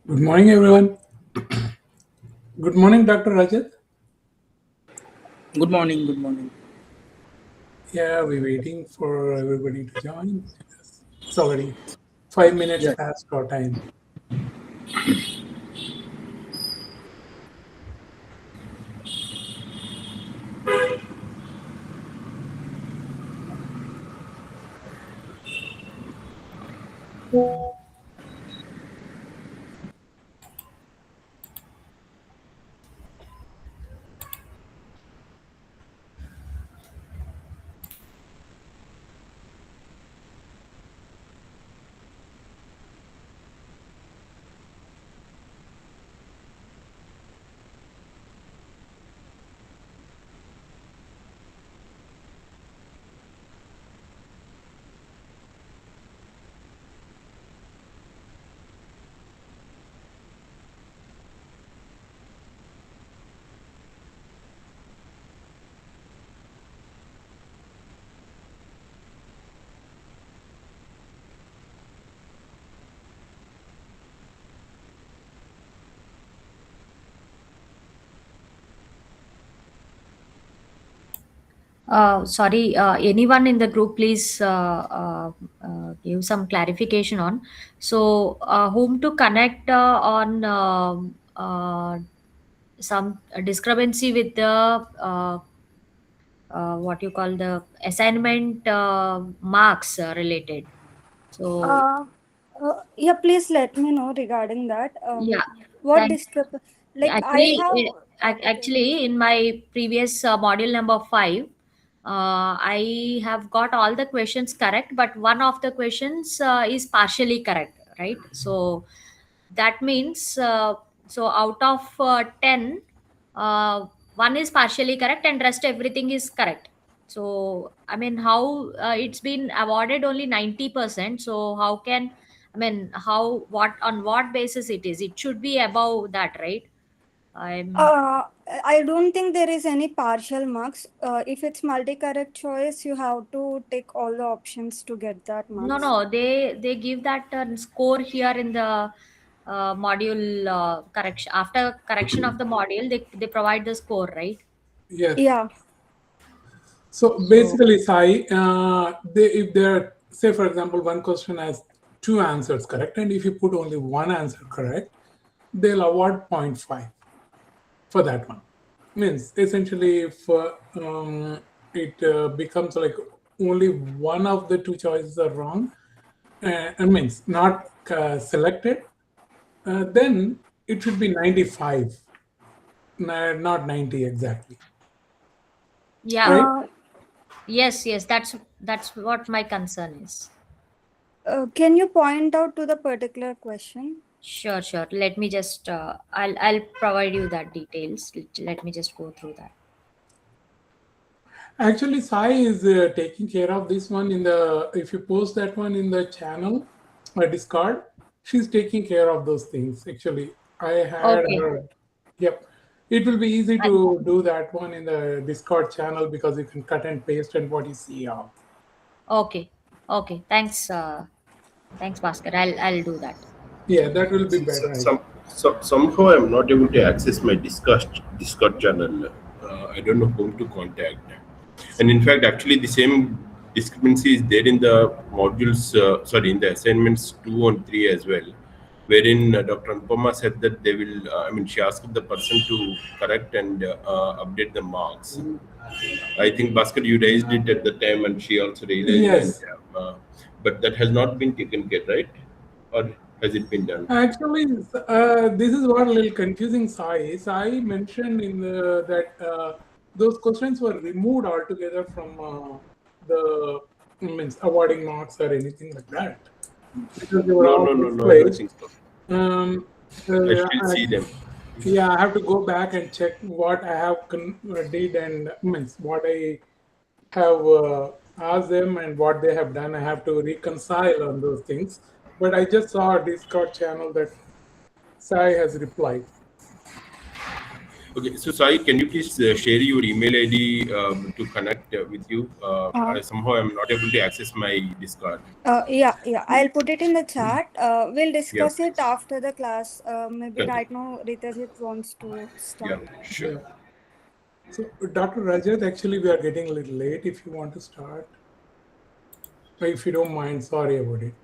Good morning, everyone. Good morning, Dr. Rajat. Good morning. Good morning. Yeah, we're waiting for everybody to join. It's already 5 minutes Yeah. past our time. Sorry, anyone in the group, please give some clarification on. So, whom to connect on some discrepancy with the what you call the assignment marks related. So, Uh, yeah, please let me know regarding that. yeah, What thank. discrepancy? Like I Actually, have. Okay. actually, in my previous module number 5, I have got all the questions correct, but one of the questions is partially correct, right? So that means so out of 10, one is partially correct, and rest everything is correct. So I mean, how it's been awarded only 90%. So how can, I mean, how, what, on what basis it is? It should be above that, right? I'm Uh, I don't think there is any partial marks. If it's multi-correct choice, you have to take all the options to get that no, marks. no. They give that score here in the module correction. After correction of the module, they provide the score, right? Yes. Yeah. So So basically, Sai, if there, say for example, one question has two answers correct, and if you put only one answer correct, they'll award zero point 0.5 for that one. Means essentially, if it becomes like only one of the two choices are wrong, and means not selected, then it should be 95, not 90 exactly, yeah, right? Uh, yes, yes. That's what my concern is. can you point out to the particular question? Sure, sure. Let me just I'll provide you that details. Let me just go through that. Actually, Sai is taking care of this one in the, if you post that one in the channel or Discord, she's taking care of those things. Actually, I had Okay. her. Yep. It will be easy I, to do that one in the Discord channel because you can cut and paste and what you see out. okay. Okay. Thanks. Thanks, Bhaskar. I'll do that. Yeah, that will be So, better. somehow I'm not able to access my Discord channel. I don't know whom to contact. And in fact, actually, the same discrepancy is there in the modules. In the assignments 2 and 3 as well, wherein Dr. Anupama said that they will. She asked the person to correct and update the marks. I think Bhaskar, you raised it at the time, and she also realized, and Yes. but that has not been taken care, right? Or has it been done? Actually, this is what a little confusing, Sai. Sai mentioned in that those questions were removed altogether from the means awarding marks or anything like that because they were No, all no, no, no, I don't misplaced. think so. Um, I uh, still I, see them. yeah, I have to go back and check what I have did and means what I have asked them and what they have done. I have to reconcile on those things. But I just saw a Discord channel that Sai has replied. Okay, so Sai, can you please share your email ID to connect with you? Somehow I'm not able to access my Discord. Yeah, I'll put it in the chat. We'll Yeah, discuss it after the class. Maybe okay. right now Ritajit wants to Yeah, start. sure. Yeah. So, Dr. Rajat, actually, we are getting a little late. If you want to start, if you don't mind, sorry about it.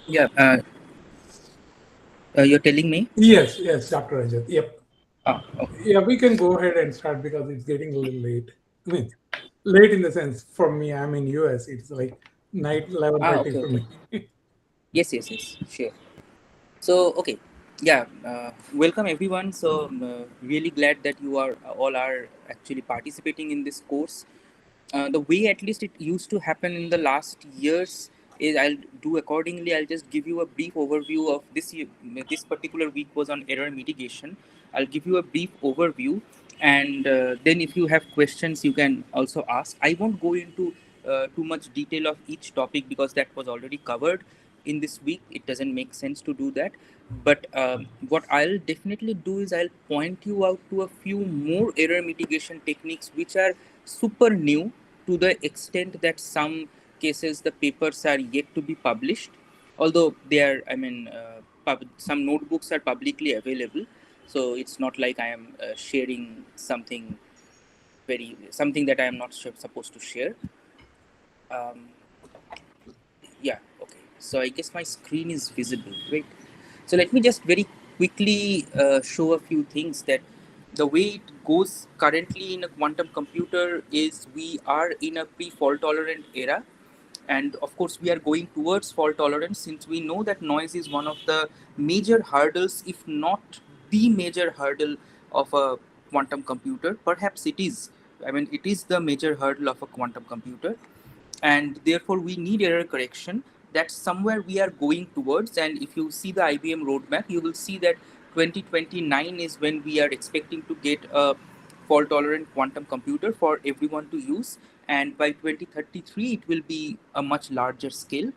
Yeah, you're telling me? Yes, Dr. Rajat. Yep. Okay. Yeah, we can go ahead and start because it's getting a little late. I mean, late in the sense for me, I'm in US. It's like night 11:30 Okay, for okay. me. Yes, sure. So, okay, yeah, welcome everyone. So, really glad that you are all are actually participating in this course. The way at least it used to happen in the last years is I'll do accordingly. I'll just give you a brief overview of this year. This particular week was on error mitigation. I'll give you a brief overview, and then if you have questions, you can also ask. I won't go into too much detail of each topic because that was already covered in this week. It doesn't make sense to do that. But what I'll definitely do is I'll point you out to a few more error mitigation techniques which are super new, to the extent that some cases the papers are yet to be published, although they are, some notebooks are publicly available, so it's not like I am sharing something that I am not supposed to share. um, yeah, okay, so I guess my screen is visible, right? So let me just very quickly show a few things. That the way it goes currently in a quantum computer is we are in a pre-fault tolerant era, and of course we are going towards fault tolerance, since we know that noise is one of the major hurdles, if not the major hurdle of a quantum computer. Perhaps it is, it is the major hurdle of a quantum computer, and therefore we need error correction. That's somewhere we are going towards, and if you see the IBM roadmap, you will see that 2029 is when we are expecting to get a fault tolerant quantum computer for everyone to use, and by 2033 it will be a much larger scale.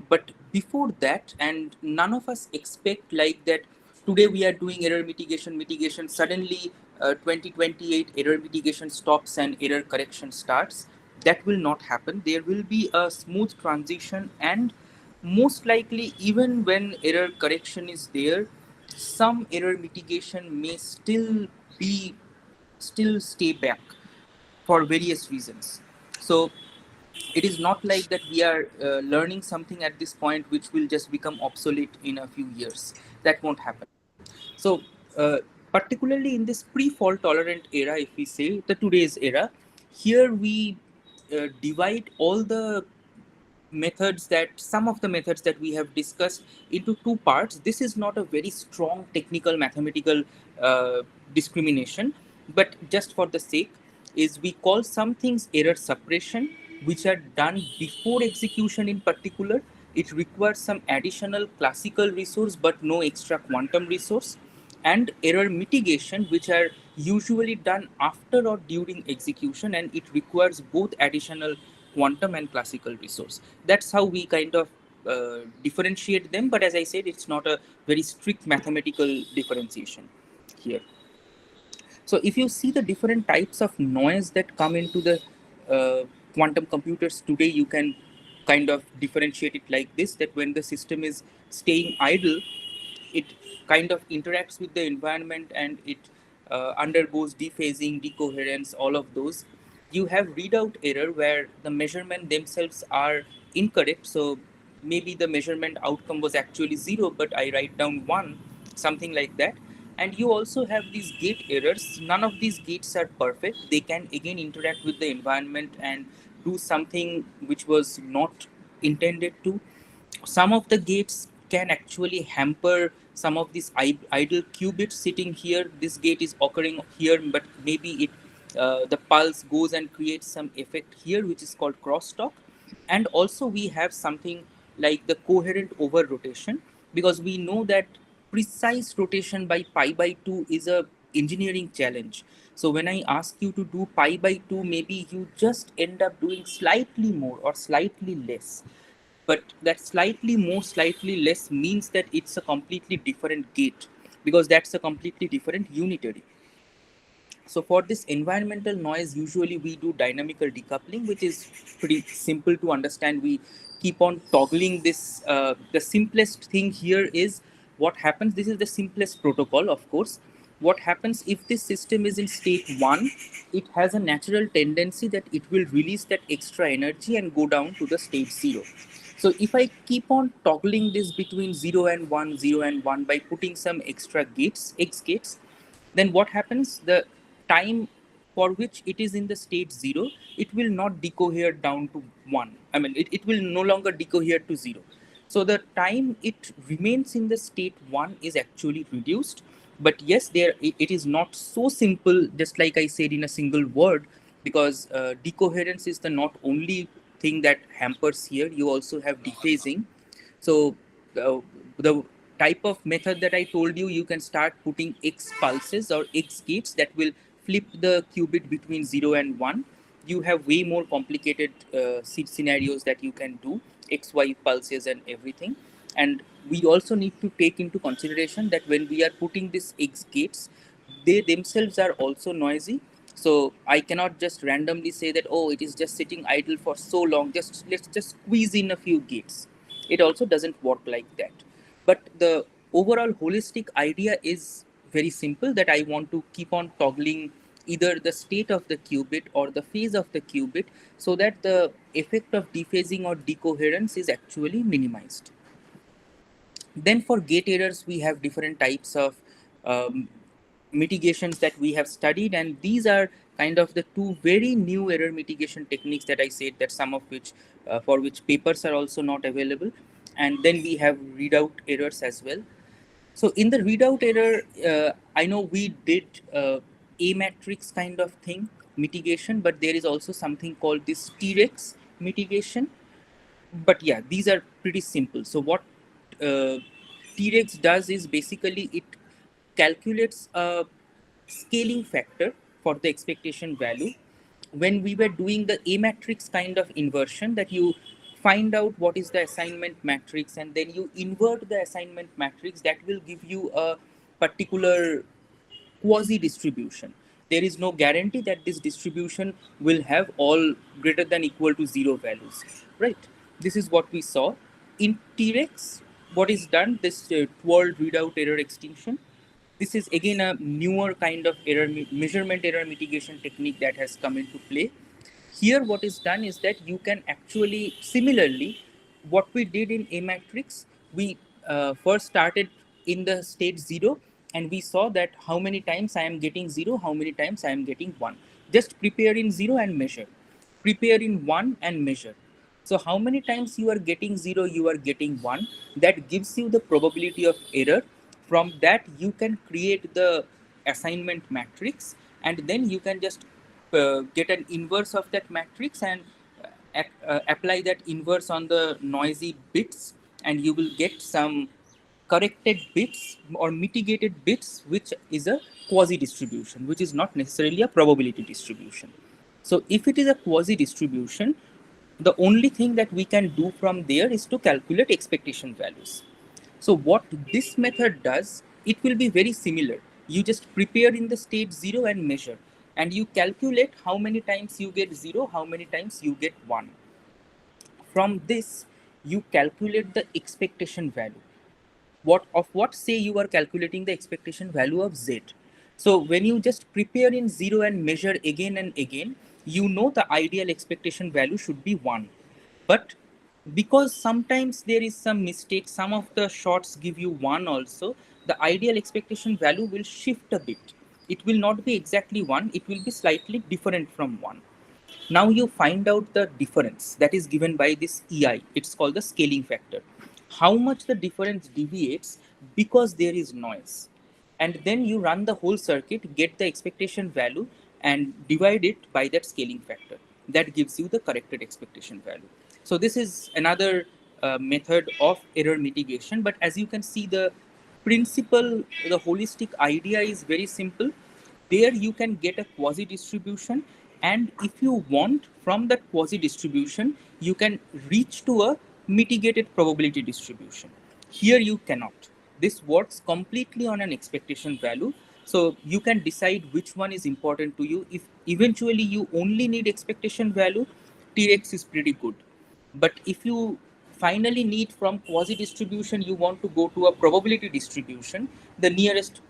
But before that, and none of us expect like that today we are doing error mitigation, suddenly 2028 error mitigation stops and error correction starts. That will not happen. There will be a smooth transition, and most likely even when error correction is there, some error mitigation may still stay back for various reasons. So it is not like that we are learning something at this point which will just become obsolete in a few years. That won't happen. So particularly in this pre-fault tolerant era, if we say the today's era, here we divide all the methods, that some of the methods that we have discussed, into two parts. This is not a very strong technical mathematical discrimination, but just for the sake, is we call some things error suppression, which are done before execution. In particular, it requires some additional classical resource but no extra quantum resource, and error mitigation, which are usually done after or during execution, and it requires both additional quantum and classical resource. That's how we kind of differentiate them, but as I said, it's not a very strict mathematical differentiation here. So if you see the different types of noise that come into the quantum computers today, you can kind of differentiate it like this: that when the system is staying idle, it kind of interacts with the environment, and it undergoes dephasing, decoherence, all of those. You have readout error where the measurement themselves are incorrect. So maybe the measurement outcome was actually 0, but I write down 1, something like that. And you also have these gate errors. None of these gates are perfect. They can again interact with the environment and do something which was not intended to. Some of the gates can actually hamper some of these idle qubits sitting here. This gate is occurring here, but maybe the pulse goes and creates some effect here, which is called crosstalk. And also we have something like the coherent over rotation, because we know that precise rotation by pi by 2 is a engineering challenge. So when I ask you to do pi by 2, maybe you just end up doing slightly more or slightly less, but that slightly more, slightly less means that it's a completely different gate. because that's a completely different unitary. So for this environmental noise, usually we do dynamical decoupling, which is pretty simple to understand. We keep on toggling this. The simplest thing here is what happens. This is the simplest protocol, of course. What happens if this system is in state 1, it has a natural tendency that it will release that extra energy and go down to the state 0. So if I keep on toggling this between 0 and 1, 0 and 1 by putting some extra gates, X gates, then what happens? The time for which it is in the state 0, it will not decohere down to 1. I mean, it will no longer decohere to 0. So the time it remains in the state 1 is actually reduced. But yes, it is not so simple, just like I said in a single word, because decoherence is the not only thing that hampers here. You also have dephasing. So the type of method that I told you, you can start putting X pulses or X gates that will flip the qubit between 0 and 1. You have way more complicated scenarios that you can do, XY pulses and everything. And we also need to take into consideration that when we are putting these X gates, they themselves are also noisy. So I cannot just randomly say that, oh, it is just sitting idle for so long, let's just squeeze in a few gates. It also doesn't work like that. But the overall holistic idea is very simple, that I want to keep on toggling either the state of the qubit or the phase of the qubit, so that the effect of dephasing or decoherence is actually minimized. Then for gate errors, we have different types of mitigations that we have studied, and these are kind of the two very new error mitigation techniques that I said, that some of which for which papers are also not available. And then we have readout errors as well. So in the readout error, I know we did a matrix kind of thing mitigation, but there is also something called this T-Rex mitigation. But yeah, these are pretty simple. So what T-Rex does is basically it calculates a scaling factor for the expectation value. When we were doing the A matrix kind of inversion, that you find out what is the assignment matrix and then you invert the assignment matrix, that will give you a particular quasi distribution. There is no guarantee that this distribution will have all greater than equal to 0 values, right? This is what we saw. In T-Rex, what is done, this twirled readout error extinction, this is again a newer kind of measurement error mitigation technique that has come into play. Here what is done is that you can actually, similarly, what we did in A matrix, we first started in the state 0, and we saw that how many times I am getting 0, how many times I am getting 1. Just prepare in 0 and measure. Prepare in 1 and measure. So how many times you are getting 0, you are getting 1. That gives you the probability of error. From that, you can create the assignment matrix, and then you can just get an inverse of that matrix and apply that inverse on the noisy bits, and you will get some corrected bits or mitigated bits, which is a quasi distribution, which is not necessarily a probability distribution. So if it is a quasi distribution, the only thing that we can do from there is to calculate expectation values. So what this method does, it will be very similar. You just prepare in the state 0 and measure, and you calculate how many times you get 0, how many times you get 1. From this, you calculate the expectation value. What say you are calculating the expectation value of Z. So when you just prepare in 0 and measure again and again, you know the ideal expectation value should be 1. But because sometimes there is some mistake, some of the shots give you 1 also, the ideal expectation value will shift a bit. It will not be exactly 1, it will be slightly different from 1. Now you find out the difference that is given by this EI. It's called the scaling factor. How much the difference deviates because there is noise. And then you run the whole circuit, get the expectation value, and divide it by that scaling factor. That gives you the corrected expectation value. So this is another method of error mitigation. But as you can see, the principle, the holistic idea is very simple. There you can get a quasi distribution, and if you want, from that quasi distribution, you can reach to a mitigated probability distribution. Here you cannot. This works completely on an expectation value. So you can decide which one is important to you. If eventually you only need expectation value, T-Rex is pretty good. But if you finally need from quasi distribution, you want to go to a probability distribution, the nearest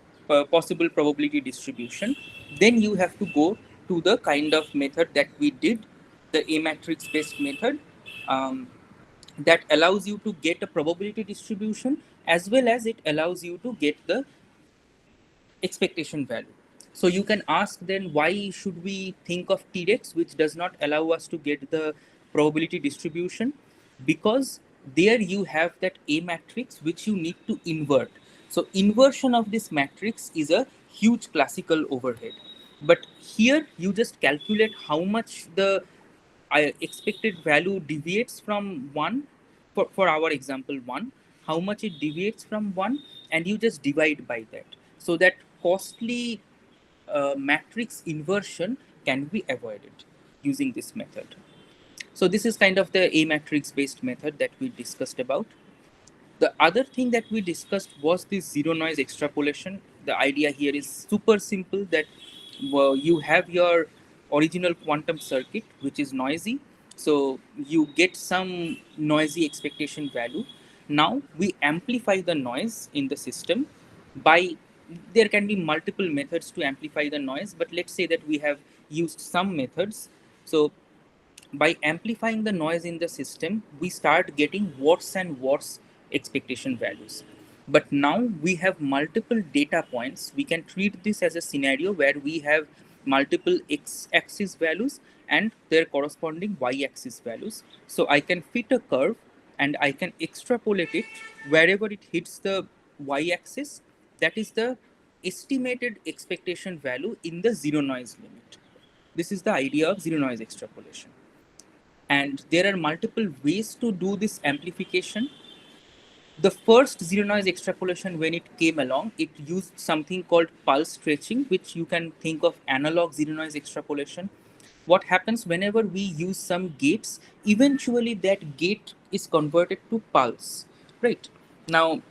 possible probability distribution, then you have to go to the kind of method that we did, the A matrix based method, that allows you to get a probability distribution as well as it allows you to get the expectation value. So you can ask then, why should we think of T-Rex, which does not allow us to get the probability distribution? Because there you have that A matrix which you need to invert. So inversion of this matrix is a huge classical overhead. But here you just calculate how much the expected value deviates from 1, for our example 1, how much it deviates from 1, and you just divide by that, so that costly matrix inversion can be avoided using this method. So this is kind of the A matrix based method that we discussed about. The other thing that we discussed was the zero noise extrapolation. The idea here is super simple, that you have your original quantum circuit which is noisy, so you get some noisy expectation value. Now we amplify the noise in the system by, there can be multiple methods to amplify the noise, but let's say that we have used some methods. So by amplifying the noise in the system, we start getting worse and worse expectation values. But now we have multiple data points. We can treat this as a scenario where we have multiple x-axis values and their corresponding y-axis values. So I can fit a curve and I can extrapolate it wherever it hits the y-axis. That is the estimated expectation value in the zero noise limit. This is the idea of zero noise extrapolation. And there are multiple ways to do this amplification. The first zero noise extrapolation, when it came along, it used something called pulse stretching, which you can think of analog zero noise extrapolation. What happens whenever we use some gates, eventually that gate is converted to pulse, right? Now,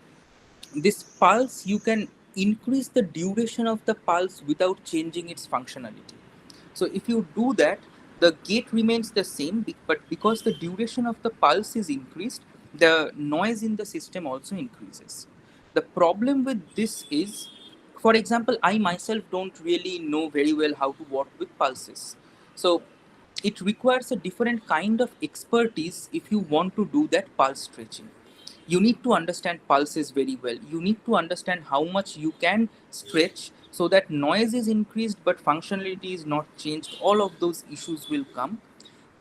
this pulse, you can increase the duration of the pulse without changing its functionality. So if you do that, the gate remains the same, but because the duration of the pulse is increased, the noise in the system also increases. The problem with this is, for example, I myself don't really know very well how to work with pulses. So it requires a different kind of expertise if you want to do that pulse stretching. You need to understand pulses very well. You need to understand how much you can stretch so that noise is increased but functionality is not changed. All of those issues will come.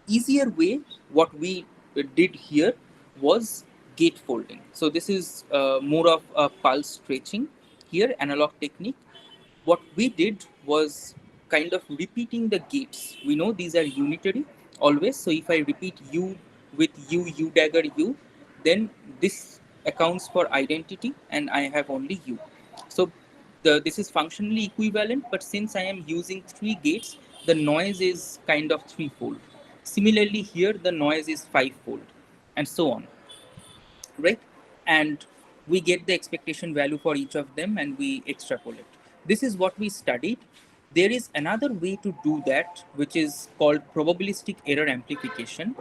Easier way, what we did here was gate folding. So this is more of a pulse stretching here, analog technique. What we did was kind of repeating the gates. We know these are unitary always. So if I repeat U with U dagger U, then this accounts for identity and I have only U. So this is functionally equivalent, but since I am using 3 gates, the noise is kind of threefold. Similarly here, the noise is fivefold and so on, right? And we get the expectation value for each of them and we extrapolate. This is what we studied. There is another way to do that, which is called probabilistic error amplification.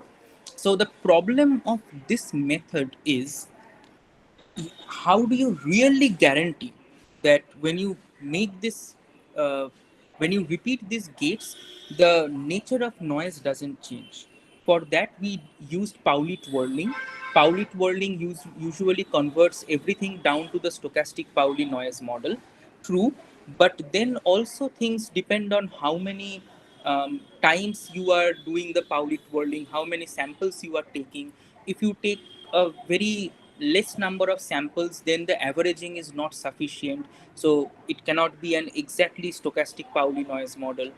So the problem of this method is, how do you really guarantee that when you make this, when you repeat these gates, the nature of noise doesn't change? For that, we used Pauli twirling. Pauli twirling usually converts everything down to the stochastic Pauli noise model. True, but then also things depend on how many times you are doing the Pauli twirling, how many samples you are taking. If you take a very less number of samples, then the averaging is not sufficient. So it cannot be an exactly stochastic Pauli noise model.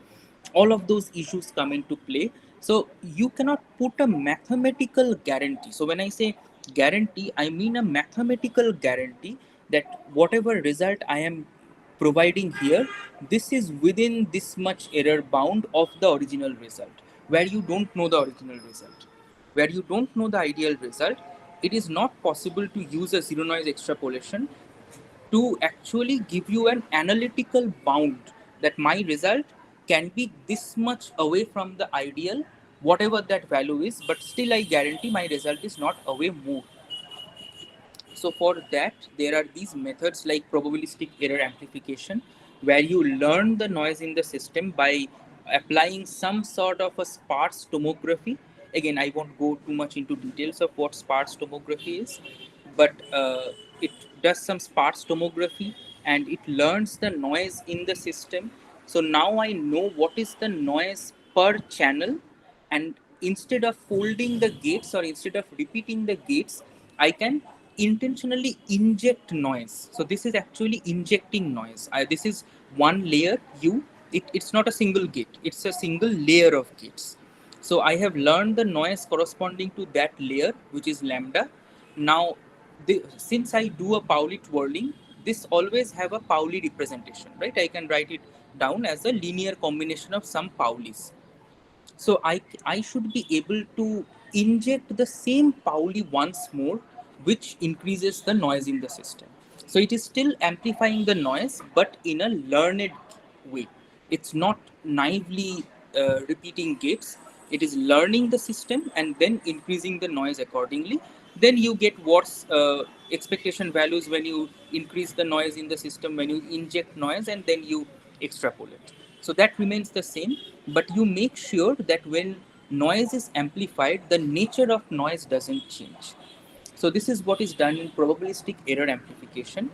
All of those issues come into play. So you cannot put a mathematical guarantee. So when I say guarantee, I mean a mathematical guarantee that whatever result I am providing here, this is within this much error bound of the original result, where you don't know the original result. Where you don't know the ideal result, it is not possible to use a zero noise extrapolation to actually give you an analytical bound that my result can be this much away from the ideal, whatever that value is, but still I guarantee my result is not away more. So for that, there are these methods like probabilistic error amplification, where you learn the noise in the system by applying some sort of a sparse tomography. Again, I won't go too much into details of what sparse tomography is, but it does some sparse tomography and it learns the noise in the system. So now I know what is the noise per channel, and instead of folding the gates or instead of repeating the gates, I can intentionally inject noise. So this is actually injecting noise. This is one layer it's not a single gate, it's a single layer of gates. So I have learned the noise corresponding to that layer, which is lambda. Now since I do a Pauli twirling, this always have a Pauli representation, right? I can write it down as a linear combination of some Paulis. So I should be able to inject the same Pauli once more, which increases the noise in the system. So it is still amplifying the noise, but in a learned way. It's not naively repeating gates. It is learning the system and then increasing the noise accordingly. Then you get what's expectation values when you increase the noise in the system, when you inject noise, and then you extrapolate. So that remains the same, but you make sure that when noise is amplified, the nature of noise doesn't change. So this is what is done in probabilistic error amplification.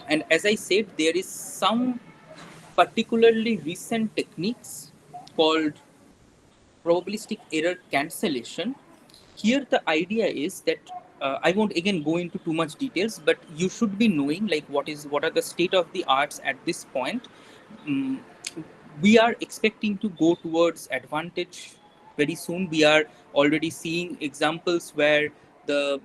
And as I said, there is some particularly recent techniques called probabilistic error cancellation. Here the idea is that I won't again go into too much details, but you should be knowing like what are the state of the arts at this point. um, we are expecting to go towards advantage very soon. We are already seeing examples where the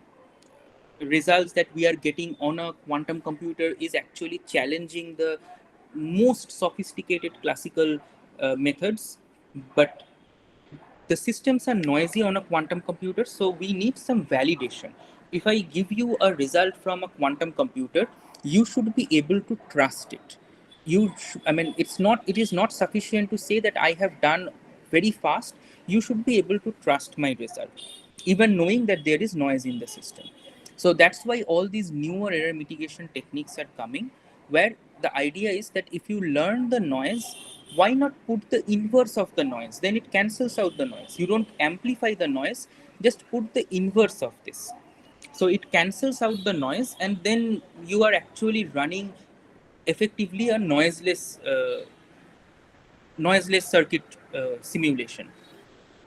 results that we are getting on a quantum computer is actually challenging the most sophisticated classical methods. But the systems are noisy on a quantum computer, so we need some validation. If I give you a result from a quantum computer, you should be able to trust it. I mean, it is not sufficient to say that I have done very fast. You should be able to trust my result, even knowing that there is noise in the system. So that's why all these newer error mitigation techniques are coming, where the idea is that if you learn the noise, why not put the inverse of the noise? Then it cancels out the noise. You don't amplify the noise, just put the inverse of this. So it cancels out the noise, and then you are actually running effectively a noiseless circuit simulation.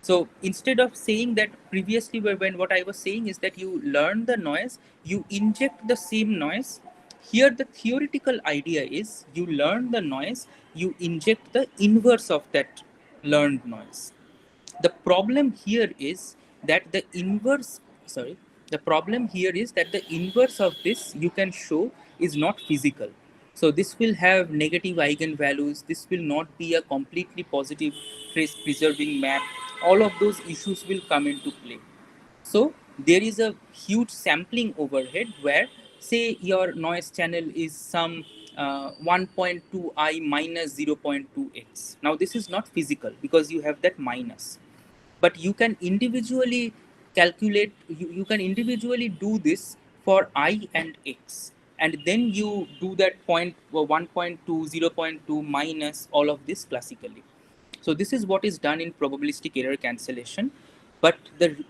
So instead of saying that previously, when what I was saying is that you learn the noise, you inject the same noise. Here, the theoretical idea is you learn the noise, you inject the inverse of that learned noise. The problem here is that the problem here is that the inverse of this you can show is not physical. So this will have negative eigenvalues. This will not be a completely positive trace preserving map. All of those issues will come into play. So there is a huge sampling overhead where, say, your noise channel is some 1.2i minus 0.2x. Now this is not physical because you have that minus, but you can individually calculate, you can individually do this for I and x, and then you do that point 1.2, 0.2 minus all of this classically. So this is what is done in probabilistic error cancellation. But the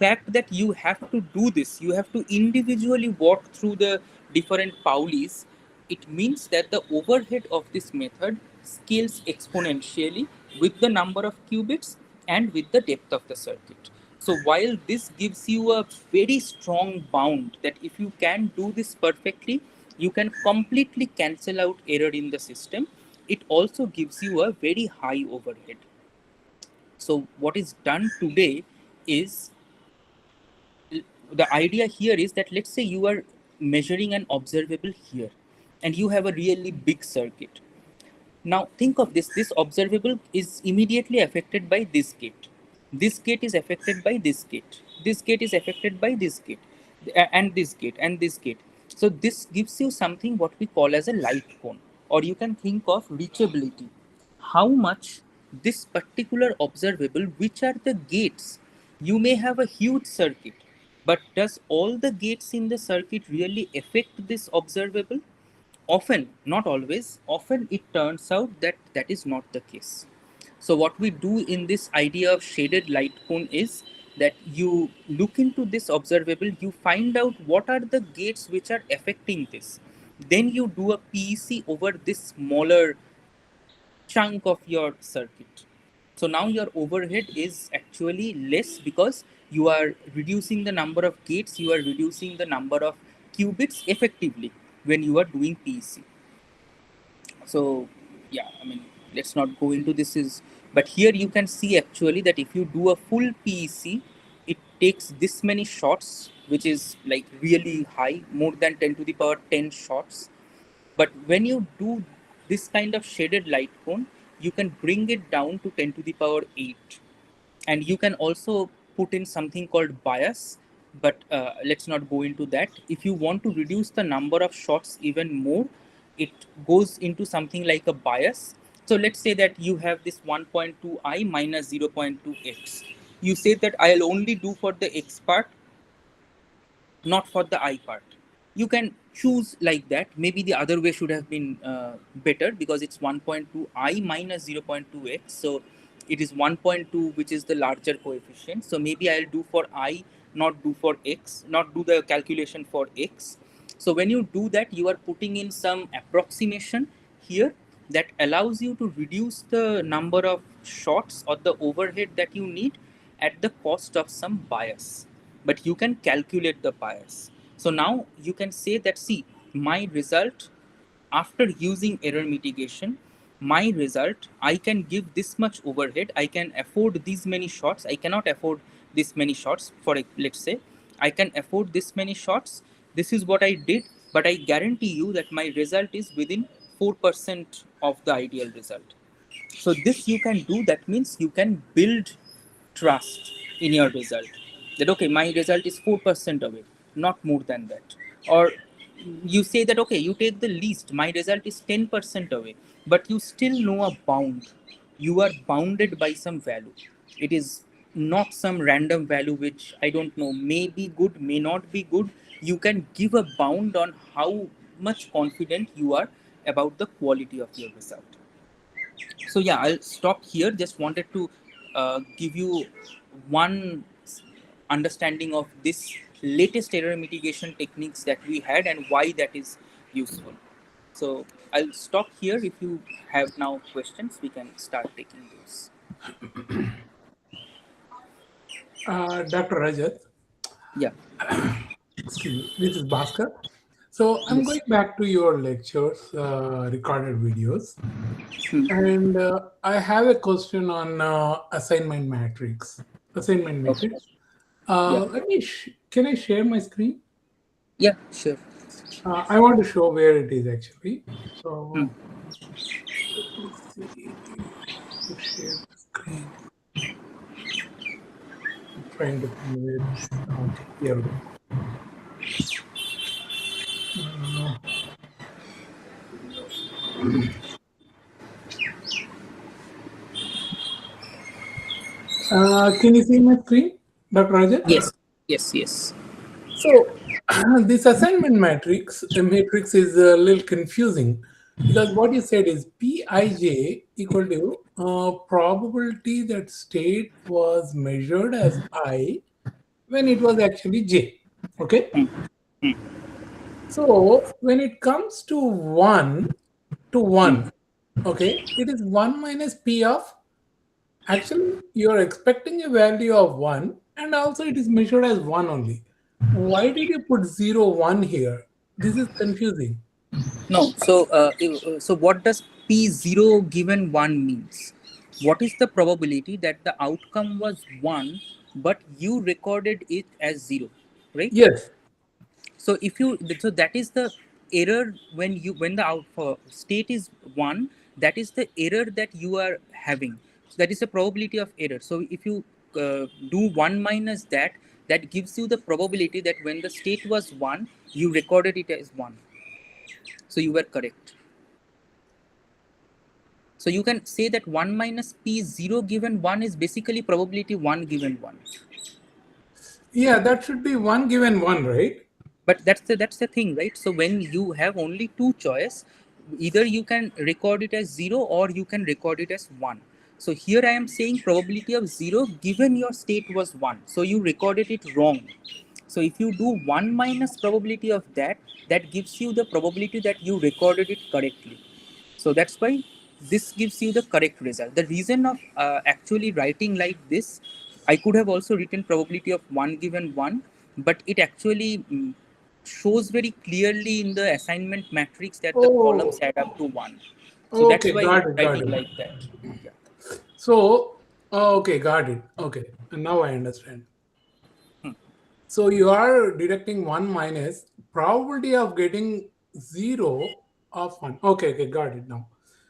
fact that you have to do this, you have to individually walk through the different Paulis, it means that the overhead of this method scales exponentially with the number of qubits and with the depth of the circuit. So while this gives you a very strong bound that if you can do this perfectly, you can completely cancel out error in the system, it also gives you a very high overhead. So what is done today is, the idea here is that let's say you are measuring an observable here and you have a really big circuit. Now think of this observable is immediately affected by this gate. This gate is affected by this gate. This gate is affected by this gate, and this gate, and this gate. So this gives you something what we call as a light cone, or you can think of reachability. How much this particular observable, which are the gates? You may have a huge circuit, but does all the gates in the circuit really affect this observable? Often, not always, often it turns out that that is not the case. So what we do in this idea of shaded light cone is that you look into this observable, you find out what are the gates which are affecting this. Then you do a PEC over this smaller chunk of your circuit. So now your overhead is actually less because you are reducing the number of gates, you are reducing the number of qubits effectively when you are doing PEC. So yeah, I mean, let's not go into this is, but here you can see actually that if you do a full PEC, it takes this many shots, which is like really high, more than 10 to the power 10 shots. But when you do this kind of shaded light cone, you can bring it down to 10 to the power 8. And you can also put in something called bias, but let's not go into that. If you want to reduce the number of shots even more, it goes into something like a bias. So let's say that you have this 1.2i minus 0.2x. You say that I'll only do for the x part, not for the I part. You can choose like that. Maybe the other way should have been better, because it's 1.2 I minus 0.2x. So it is 1.2, which is the larger coefficient. So maybe I'll do for I, not do for x, not do the calculation for x. So when you do that, you are putting in some approximation here that allows you to reduce the number of shots or the overhead that you need at the cost of some bias. But you can calculate the bias. So now you can say that, see, my result after using error mitigation, my result, I can give this much overhead, I can afford these many shots, I cannot afford this many shots. For let's say I can afford this many shots, this is what I did, but I guarantee you that my result is within 4% of the ideal result. So this you can do. That means you can build trust in your result, that okay, my result is 4% away, not more than that. Or you say that okay, you take the least, my result is 10% away, but you still know a bound. You are bounded by some value. It is not some random value which I don't know, may be good, may not be good. You can give a bound on how much confident you are about the quality of your result. So yeah, I'll stop here. Just wanted to give you one understanding of this latest error mitigation techniques that we had and why that is useful. So I'll stop here. If you have now questions, we can start taking those. Dr. Rajat, Yeah. excuse me, this is Bhaskar. So I'm Yes. going back to your lectures, recorded videos, Hmm. and I have a question on assignment matrix. Assignment Okay. matrix. Yeah. Let me. Can I share my screen? Yeah. Sure. I want to show where it is actually. Hmm. So let me see to share the screen. I'm trying to find where it is. Okay, here we go. Can you see my screen, Dr. Rajat? Yes. Yes. Yes. So this assignment matrix is a little confusing, because what you said is Pij equal to probability that state was measured as I when it was actually J. Okay. So when it comes to 1 to 1, okay, it is 1 minus P of, actually you're expecting a value of 1, and also it is measured as 1 only. Why did you put 0, 1 here? This is confusing. No. So what does P0 given 1 means? What is the probability that the outcome was 1, but you recorded it as 0, right? Yes. So if you, so that is the error when the state is 1, that is the error that you are having. So that is the probability of error. So if you do 1 minus that, that gives you the probability that when the state was 1, you recorded it as 1. So you were correct. So you can say that 1 minus p 0 given 1 is basically probability 1 given 1. Yeah, that should be 1 given 1, right? But that's the thing, right? So when you have only two choice, either you can record it as 0 or you can record it as 1. So here I am saying probability of 0 given your state was 1. So you recorded it wrong. So if you do 1 minus probability of that, that gives you the probability that you recorded it correctly. So that's why this gives you the correct result. The reason of actually writing like this, I could have also written probability of 1 given 1, but it actually shows very clearly in the assignment matrix that the columns add up to 1. So that's Okay, why got I'm it, got writing it. like that. Yeah. So, okay, got it. Okay, and now I understand. So you are deducting 1 minus probability of getting 0 of 1. Okay, got it now.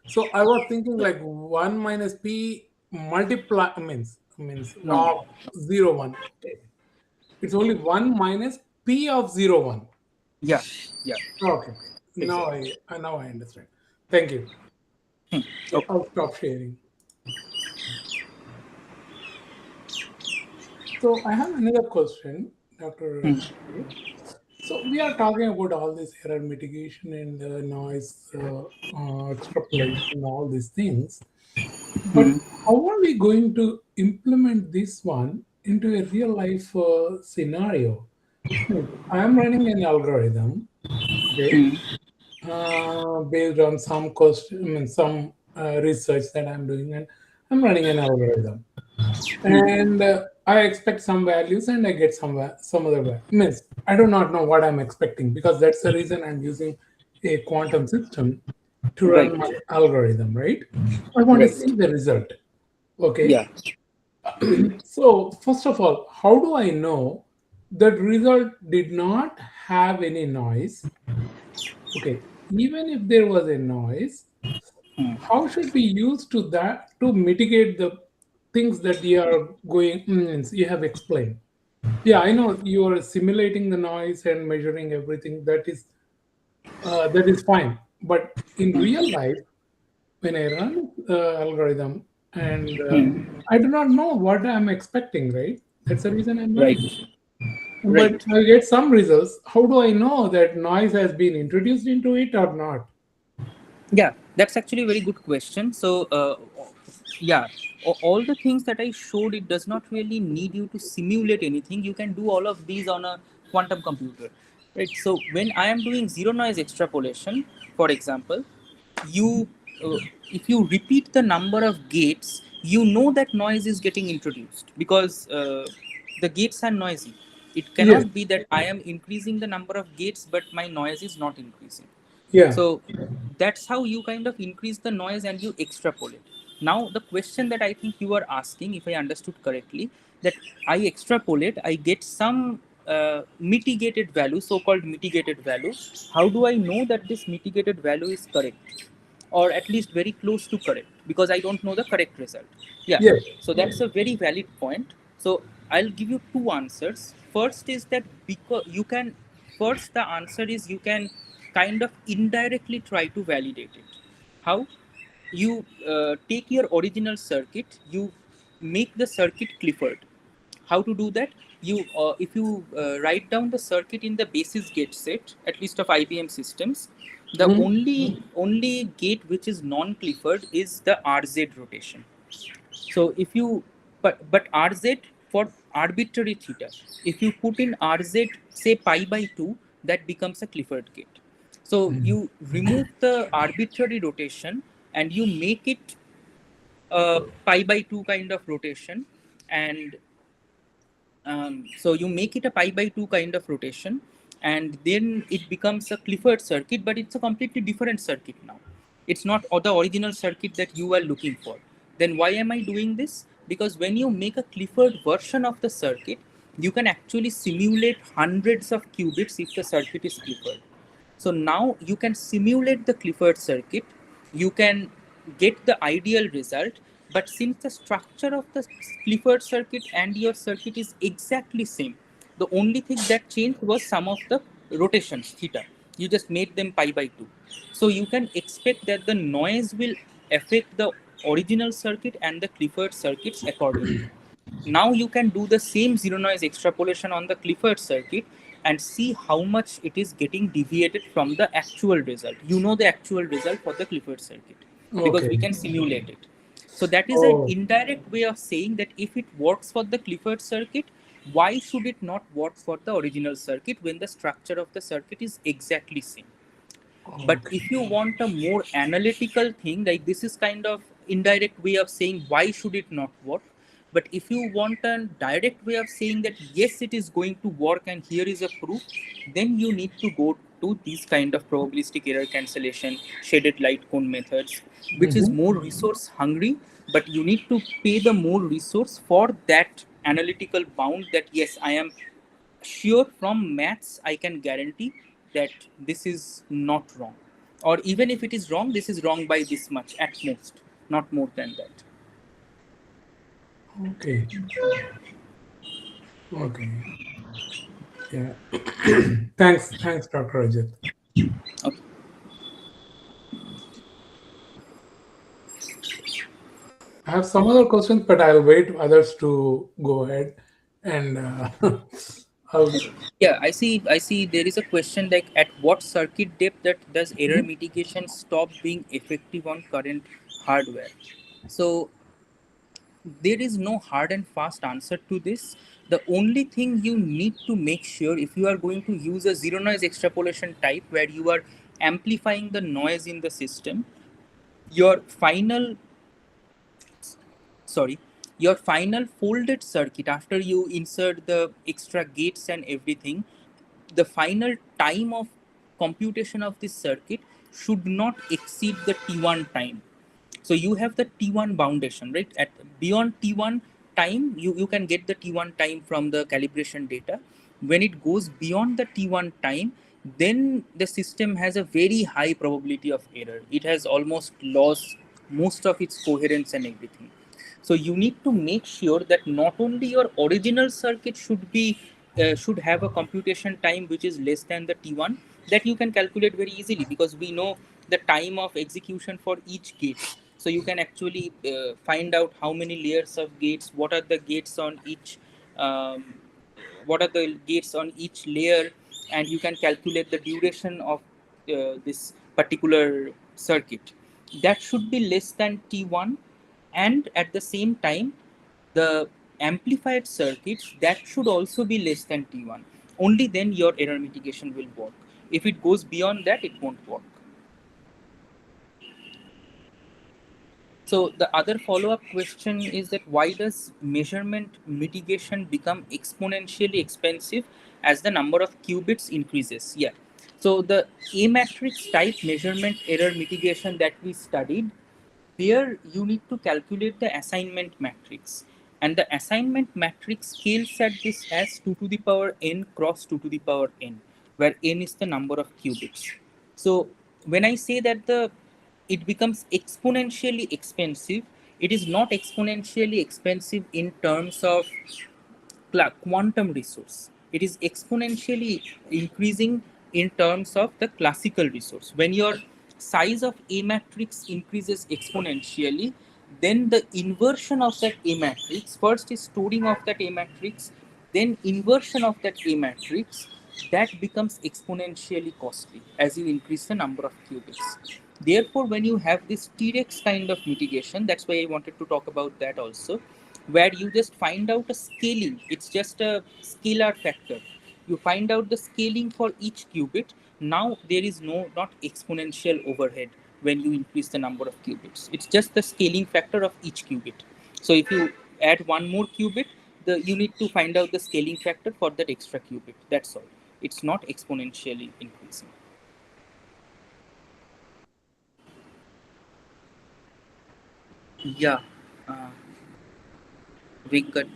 So I was thinking like 1 minus p multiply means No. of 0 1. Okay. It's only 1 minus p of 0 1. Yeah. Yeah. Okay. Now Exactly. I understand. Thank you. Okay. I'll stop sharing. So I have another question, Dr. So we are talking about all this error mitigation and noise extrapolation, all these things. But how are we going to implement this one into a real life scenario? I am running an algorithm, okay, based on some question, some research that I'm doing, and I'm running an algorithm. And I expect some values and I get some other value. Means I do not know what I'm expecting, because that's the reason I'm using a quantum system to Right. run my algorithm, right? I want to Right. see the result. Okay. Yeah. So first of all, how do I know that result did not have any noise? Okay. Even if there was a noise, how should we use to that to mitigate the things that you are you have explained? Yeah, I know you are simulating the noise and measuring everything. That is fine. But in real life, when I run algorithm and I do not know what I'm expecting, right? That's the reason I'm Right. running. But Right. I get some results. How do I know that noise has been introduced into it or not? Yeah, that's actually a very good question. So, yeah, all the things that I showed, it does not really need you to simulate anything. You can do all of these on a quantum computer, right? So, when I am doing zero noise extrapolation, for example, you, if you repeat the number of gates, you know that noise is getting introduced because the gates are noisy. It Yes. cannot be that I am increasing the number of gates, but my noise is not increasing. Yeah. So that's how you kind of increase the noise and you extrapolate. Now, the question that I think you are asking, if I understood correctly, that I extrapolate, I get some mitigated value, so-called mitigated value. How do I know that this mitigated value is correct, or at least very close to correct? Because I don't know the correct result. Yeah. Yes. So that's a very valid point. So I'll give you two answers. First is that because you can, first the answer is you can kind of indirectly try to validate it. How? You take your original circuit, you make the circuit Clifford. How to do that? You if you write down the circuit in the basis gate set, at least of IBM systems, the only gate which is non-Clifford is the RZ rotation. So if you but RZ for arbitrary theta, if you put in RZ say pi by 2, that becomes a Clifford gate. So you remove the arbitrary rotation and you make it a pi by 2 kind of rotation, and so you make it a pi by 2 kind of rotation, and then it becomes a Clifford circuit, but it's a completely different circuit now. It's not the original circuit that you are looking for. Then why am I doing this? Because when you make a Clifford version of the circuit, you can actually simulate hundreds of qubits if the circuit is Clifford. So now you can simulate the Clifford circuit, you can get the ideal result, but since the structure of the Clifford circuit and your circuit is exactly same, The only thing that changed was some of the rotations, theta. You just made them pi by 2. So you can expect that the noise will affect the original circuit and the Clifford circuits accordingly. Now you can do the same zero noise extrapolation on the Clifford circuit and see how much it is getting deviated from the actual result. You know the actual result for the Clifford circuit because we Okay. can simulate it. So that is an Oh, indirect way of saying that if it works for the Clifford circuit, why should it not work for the original circuit when the structure of the circuit is exactly same? But okay. if you want a more analytical thing, like this is kind of indirect way of saying why should it not work. But if you want a direct way of saying that yes, it is going to work and here is a proof, then you need to go to these kind of probabilistic error cancellation, shaded light cone methods, which is Mhm. more resource hungry, but you need to pay the more resource for that analytical bound that yes, I am sure from maths I can guarantee that this is not wrong. Or even if it is wrong, this is wrong by this much at most, not more than that. Okay. Okay. Yeah. Thanks, Dr. Rajat. Okay. I have some other questions, but I'll wait others to go ahead. And I'll, Yeah, I see there is a question like at what circuit depth that does error mitigation stop being effective on current hardware? So there is no hard and fast answer to this. The only thing you need to make sure if you are going to use a zero noise extrapolation type where you are amplifying the noise in the system, your final sorry your final folded circuit after you insert the extra gates and everything, the final time of computation of this circuit should not exceed the t1 time. So you have the t1 boundation, right? At beyond t1 time, you can get the t1 time from the calibration data. When it goes beyond the t1 time, then the system has a very high probability of error. It has almost lost most of its coherence and everything. So you need to make sure that not only your original circuit should have a computation time which is less than the t1, that you can calculate very easily because we know the time of execution for each gate. So you can actually find out how many layers of gates, um, what are the gates on each layer, and you can calculate the duration of this particular circuit. That should be less than t1, and at the same time the amplified circuits that should also be less than t1. Only then your error mitigation will work. If it goes beyond that, it won't work. So the other follow-up question is that why does measurement mitigation become exponentially expensive as the number of qubits increases? Yeah. So the A matrix type measurement error mitigation that we studied, there you need to calculate the assignment matrix. And the assignment matrix scales at this as 2 to the power n cross 2 to the power n, where n is the number of qubits. So when I say that it becomes exponentially expensive, it is not exponentially expensive in terms of quantum resource. It is exponentially increasing in terms of the classical resource. When your size of A matrix increases exponentially, then the inversion of that A matrix, first is storing of that A matrix, then inversion of that A matrix, that becomes exponentially costly as you increase the number of qubits. Therefore, when you have this T-Rex kind of mitigation, that's why I wanted to talk about that also, where you just find out a scaling. It's just a scalar factor. You find out the scaling for each qubit. Now there is not exponential overhead when you increase the number of qubits. It's just the scaling factor of each qubit. So if you add one more qubit, you need to find out the scaling factor for that extra qubit. That's all. It's not exponentially increasing. Yeah. Uh, we got.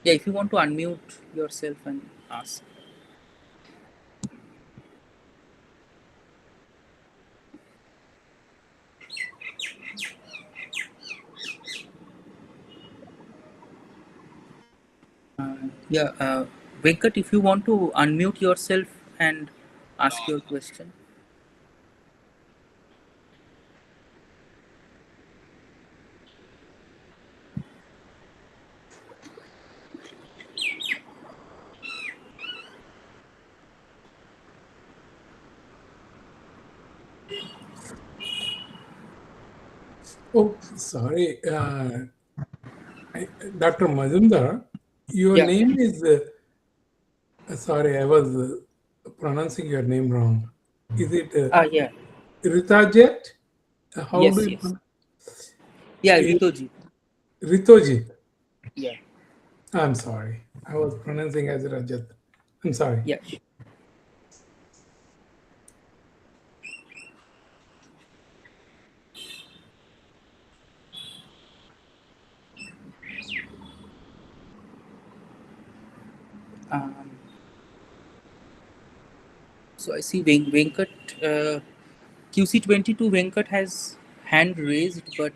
Yeah, if you want to unmute yourself and ask. Yeah, Venkat, if you want to unmute yourself and ask your question. Oh, sorry, Dr. Majumdar, your Yeah. name is. Sorry, I was pronouncing your name wrong. Is it Yeah. Ritajet? How do Yes, you yes. pronounce Yeah, it? Ritoji. Ritojit. Yeah. I'm sorry. I was pronouncing as Rajat. I'm sorry. Yeah. Um, so I see Venkat, QC22 Venkat has hand raised, but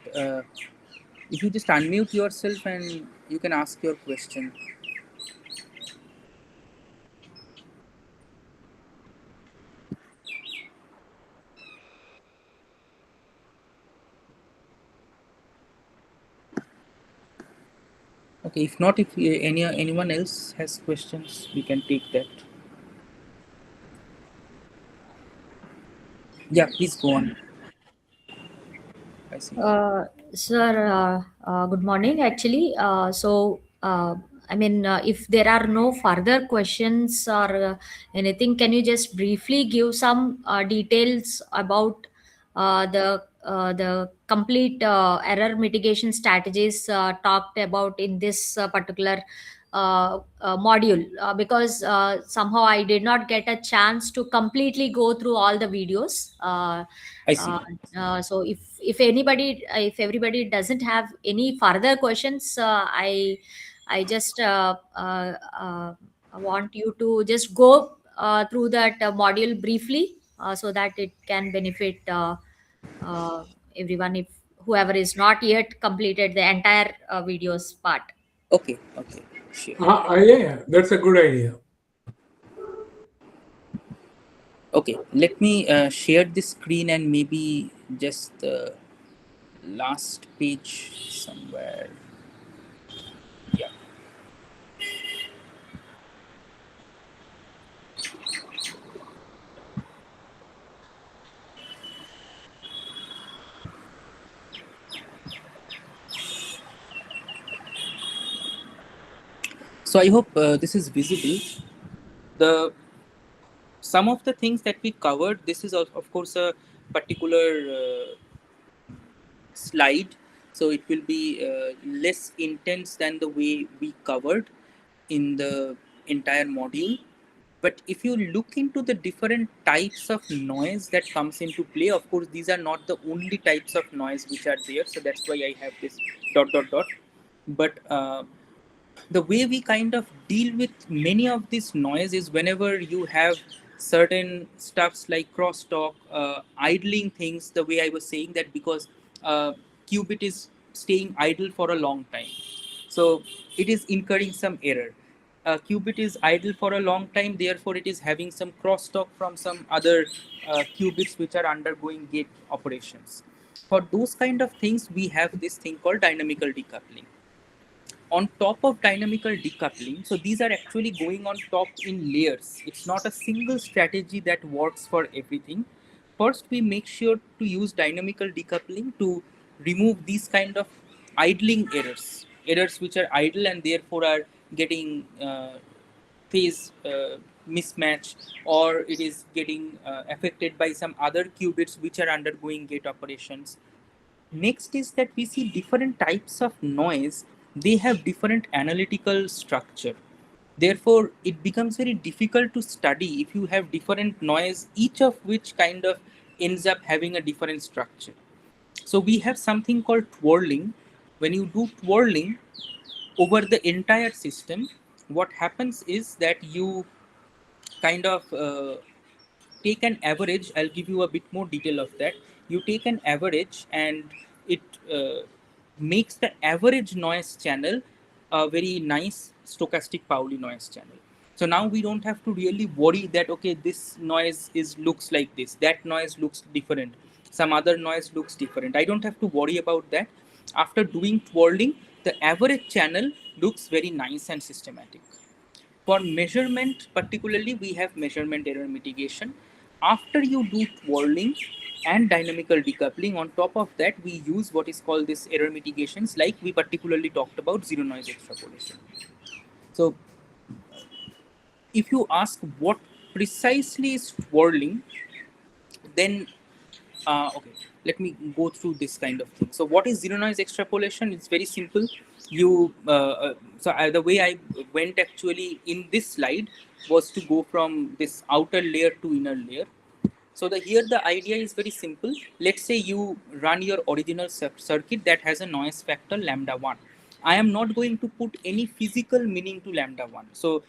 if you just unmute yourself and you can ask your question. Okay, if not, if anyone else has questions, we can take that. Yeah, please go on. I see. Sir, good morning. Actually, I mean, if there are no further questions or anything, can you just briefly give some details about the complete error mitigation strategies talked about in this particular module? Because somehow I did not get a chance to completely go through all the videos. I see. Uh, so if everybody doesn't have any further questions, I just want you to just go through that module briefly, so that it can benefit uh, everyone, if whoever is not yet completed the entire videos part. Okay, okay, sure. Yeah, that's a good idea. Okay, let me share the screen and maybe just the last page somewhere. Yeah. So I hope this is visible. The some of the things that we covered. This is of course a particular slide, so it will be less intense than the way we covered in the entire module. But if you look into the different types of noise that comes into play, of course these are not the only types of noise which are there, so that's why I have this dot dot dot. But the way we kind of deal with many of this noise is whenever you have certain stuffs like crosstalk, idling things, the way I was saying that, because qubit is staying idle for a long time, so it is incurring some error. Qubit is idle for a long time, therefore it is having some crosstalk from some other qubits which are undergoing gate operations. For those kind of things, we have this thing called dynamical decoupling. On top of dynamical decoupling, so these are actually going on top in layers. It's not a single strategy that works for everything. First, we make sure to use dynamical decoupling to remove these kind of idling errors which are idle and therefore are getting phase mismatch, or it is getting affected by some other qubits which are undergoing gate operations. Next is that we see different types of noise, they have different analytical structure. Therefore, it becomes very difficult to study if you have different noise, each of which kind of ends up having a different structure. So we have something called twirling. When you do twirling over the entire system, what happens is that you kind of take an average. I'll give you a bit more detail of that. You take an average and it makes the average noise channel a very nice stochastic Pauli noise channel. So now we don't have to really worry that, okay, this noise looks like this, that noise looks different, some other noise looks different. I don't have to worry about that. After doing twirling, the average channel looks very nice and systematic. For measurement, particularly, we have measurement error mitigation. After you do twirling and dynamical decoupling, on top of that, we use what is called this error mitigations, like we particularly talked about zero noise extrapolation. So, if you ask what precisely is twirling, then okay, let me go through this kind of thing. So what is zero noise extrapolation? It's very simple. The way I went actually in this slide was to go from this outer layer to inner layer. So here the idea is very simple. Let's say you run your original circuit that has a noise factor lambda 1. I am not going to put any physical meaning to lambda 1. So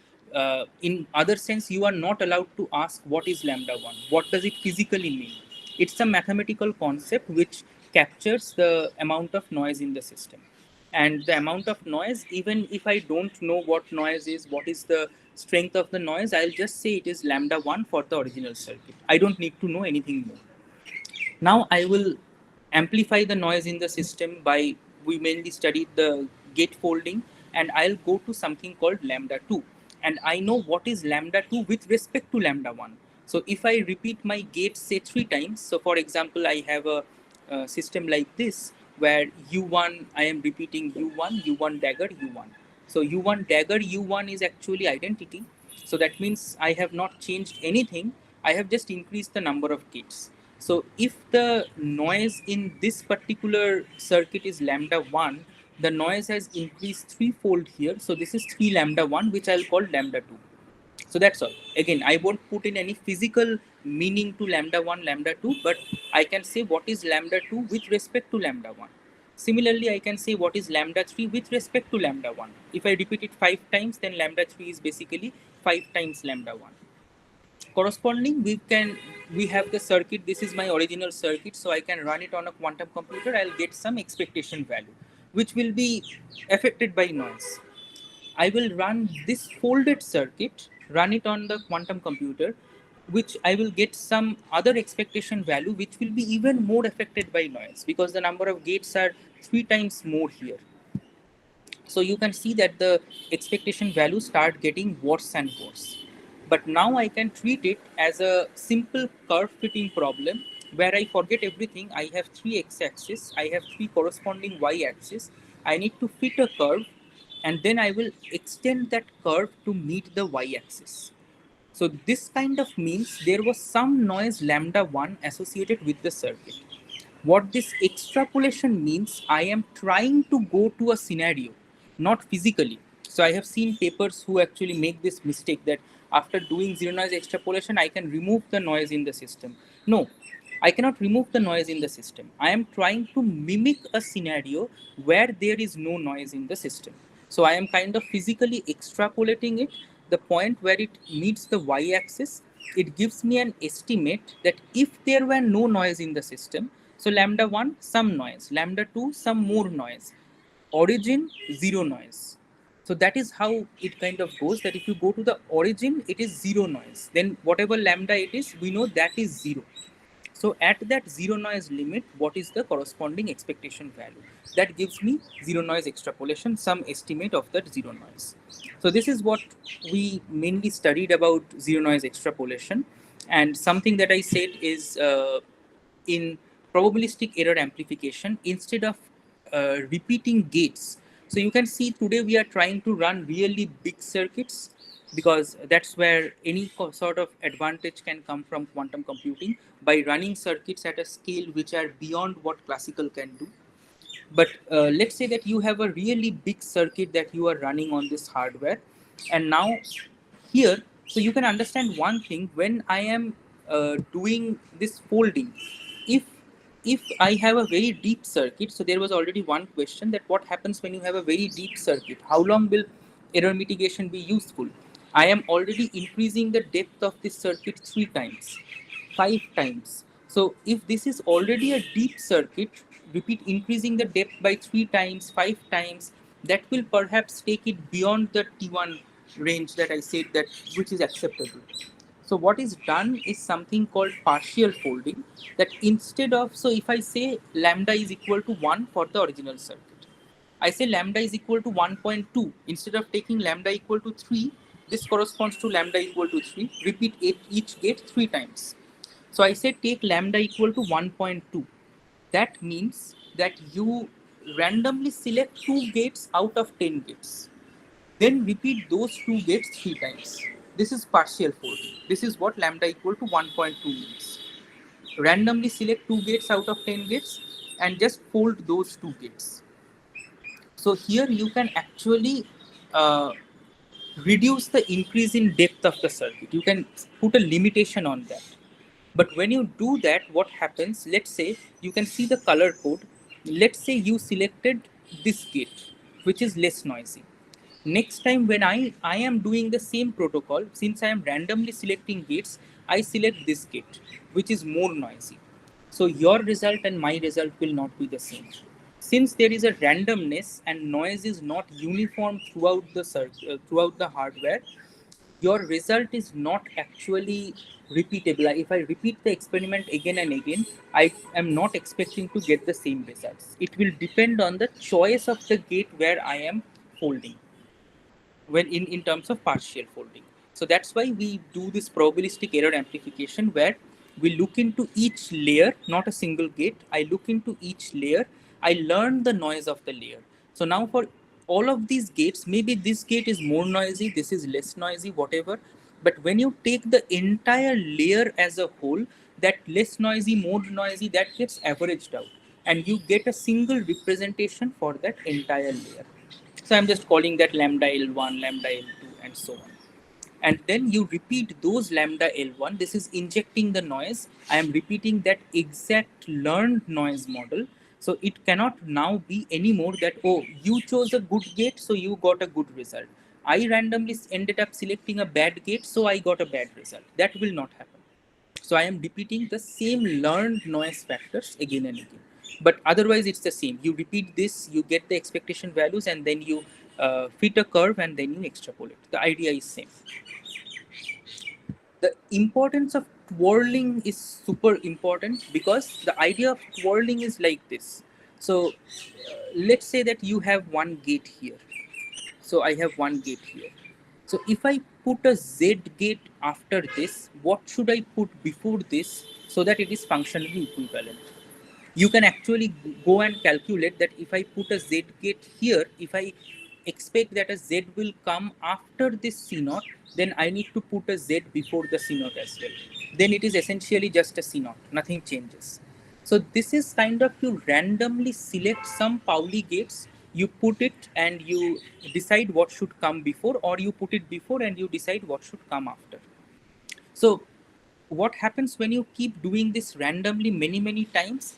in other sense, you are not allowed to ask what is lambda 1. What does it physically mean? It's a mathematical concept which captures the amount of noise in the system. And the amount of noise, even if I don't know what noise is, what is the strength of the noise, I'll just say it is lambda 1 for the original circuit. I don't need to know anything more. Now I will amplify the noise in the system by, we mainly studied the gate folding, and I'll go to something called lambda 2. And I know what is lambda 2 with respect to lambda 1. So if I repeat my gates say 3 times, so for example, I have a system like this where U1, I am repeating U1, U1 dagger, U1. So U1 dagger, U1 is actually identity. So that means I have not changed anything. I have just increased the number of gates. So if the noise in this particular circuit is lambda 1, the noise has increased threefold here. So this is 3 lambda 1, which I'll call lambda 2. So that's all. Again, I won't put in any physical meaning to lambda 1, lambda 2, but I can say what is lambda 2 with respect to lambda 1. Similarly, I can say what is lambda 3 with respect to lambda 1. If I repeat it 5 times, then lambda 3 is basically 5 times lambda 1. Corresponding, we have the circuit. This is my original circuit, so I can run it on a quantum computer. I'll get some expectation value, which will be affected by noise. I will run this folded circuit, run it on the quantum computer, which I will get some other expectation value, which will be even more affected by noise because the number of gates are 3 times more here. So you can see that the expectation values start getting worse and worse. But now I can treat it as a simple curve fitting problem where I forget everything. I have 3 x-axis, I have 3 corresponding y-axis. I need to fit a curve, and then I will extend that curve to meet the y-axis. So this kind of means there was some noise lambda 1 associated with the circuit. What this extrapolation means, I am trying to go to a scenario, not physically. So I have seen papers who actually make this mistake that after doing zero noise extrapolation, I can remove the noise in the system. No, I cannot remove the noise in the system. I am trying to mimic a scenario where there is no noise in the system. So I am kind of physically extrapolating it, the point where it meets the y-axis. It gives me an estimate that if there were no noise in the system, so lambda 1, some noise, lambda 2, some more noise, origin, zero noise. So that is how it kind of goes, that if you go to the origin, it is zero noise. Then whatever lambda it is, we know that is zero. So at that zero noise limit, what is the corresponding expectation value? That gives me zero noise extrapolation, some estimate of that zero noise. So this is what we mainly studied about zero noise extrapolation. And something that I said is in probabilistic error amplification, instead of repeating gates. So you can see today we are trying to run really big circuits because that's where any sort of advantage can come from quantum computing, by running circuits at a scale which are beyond what classical can do. But let's say that you have a really big circuit that you are running on this hardware, and now here, so you can understand one thing. When I am doing this folding, if I have a very deep circuit, so there was already one question that what happens when you have a very deep circuit, how long will error mitigation be useful? I am already increasing the depth of this circuit 3 times, 5 times. So if this is already a deep circuit, repeat increasing the depth by 3 times, 5 times, that will perhaps take it beyond the T1 range that I said, that which is acceptable. So what is done is something called partial folding, that instead of, so if I say lambda is equal to 1 for the original circuit, I say lambda is equal to 1.2. Instead of taking lambda equal to 3, this corresponds to lambda equal to 3. Repeat each gate 3 times. So I say take lambda equal to 1.2. That means that you randomly select 2 gates out of 10 gates. Then repeat those 2 gates 3 times. This is partial folding. This is what lambda equal to 1.2 means. Randomly select 2 gates out of 10 gates and just fold those 2 gates. So here you can actually reduce the increase in depth of the circuit. You can put a limitation on that. But when you do that, what happens? Let's say you can see the color code. Let's say you selected this gate, which is less noisy. Next time when I am doing the same protocol, since I am randomly selecting gates, I select this gate, which is more noisy. So your result and my result will not be the same. Since there is a randomness and noise is not uniform throughout the throughout the hardware, your result is not actually repeatable. If I repeat the experiment again and again, I am not expecting to get the same results. It will depend on the choice of the gate where I am folding, when in terms of partial folding. So that's why we do this probabilistic error amplification, where we look into each layer, not a single gate. I look into each layer, I learn the noise of the layer. So now for all of these gates, maybe this gate is more noisy, this is less noisy, whatever. But when you take the entire layer as a whole, that less noisy, more noisy, that gets averaged out, and you get a single representation for that entire layer. So I'm just calling that lambda L1, lambda L2, and so on. And then you repeat those lambda L1. This is injecting the noise. I am repeating that exact learned noise model. So it cannot now be any more that, oh, you chose a good gate, so you got a good result. I randomly ended up selecting a bad gate, so I got a bad result. That will not happen. So I am repeating the same learned noise factors again and again. But otherwise, it's the same. You repeat this, you get the expectation values, and then you fit a curve, and then you extrapolate. The idea is same. The importance of twirling is super important, because the idea of twirling is like this. So let's say that you have one gate here. So I have one gate here. So if I put a Z gate after this, what should I put before this so that it is functionally equivalent? You can actually go and calculate that if I put a Z gate here, if I expect that a Z will come after this C0, then I need to put a Z before the C0 as well. Then it is essentially just a C0, nothing changes. So this is kind of, you randomly select some Pauli gates, you put it and you decide what should come before, or you put it before and you decide what should come after. So what happens when you keep doing this randomly many times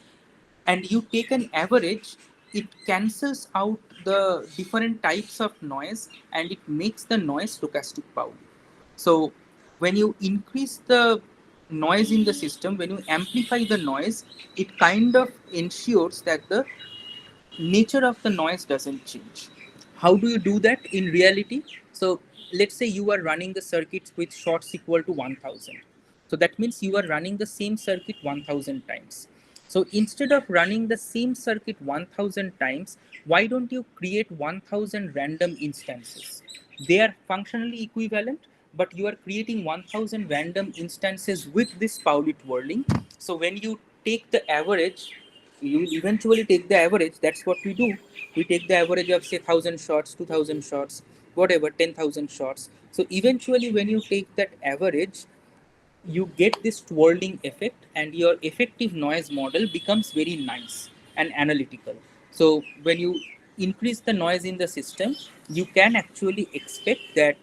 and you take an average, it cancels out the different types of noise and it makes the noise stochastic Pauli. So when you increase the noise in the system, when you amplify the noise, it kind of ensures that the nature of the noise doesn't change. How do you do that in reality? So let's say you are running the circuits with shorts equal to 1000. So that means you are running the same circuit 1000 times. So instead of running the same circuit 1000 times, why don't you create 1000 random instances? They are functionally equivalent, but you are creating 1000 random instances with this Pauli twirling. So when you take the average, you will eventually take the average. That's what we do. We take the average of say 1000 shots, 2000 shots, whatever, 10,000 shots. So eventually when you take that average, you get this twirling effect and your effective noise model becomes very nice and analytical. So when you increase the noise in the system, you can actually expect that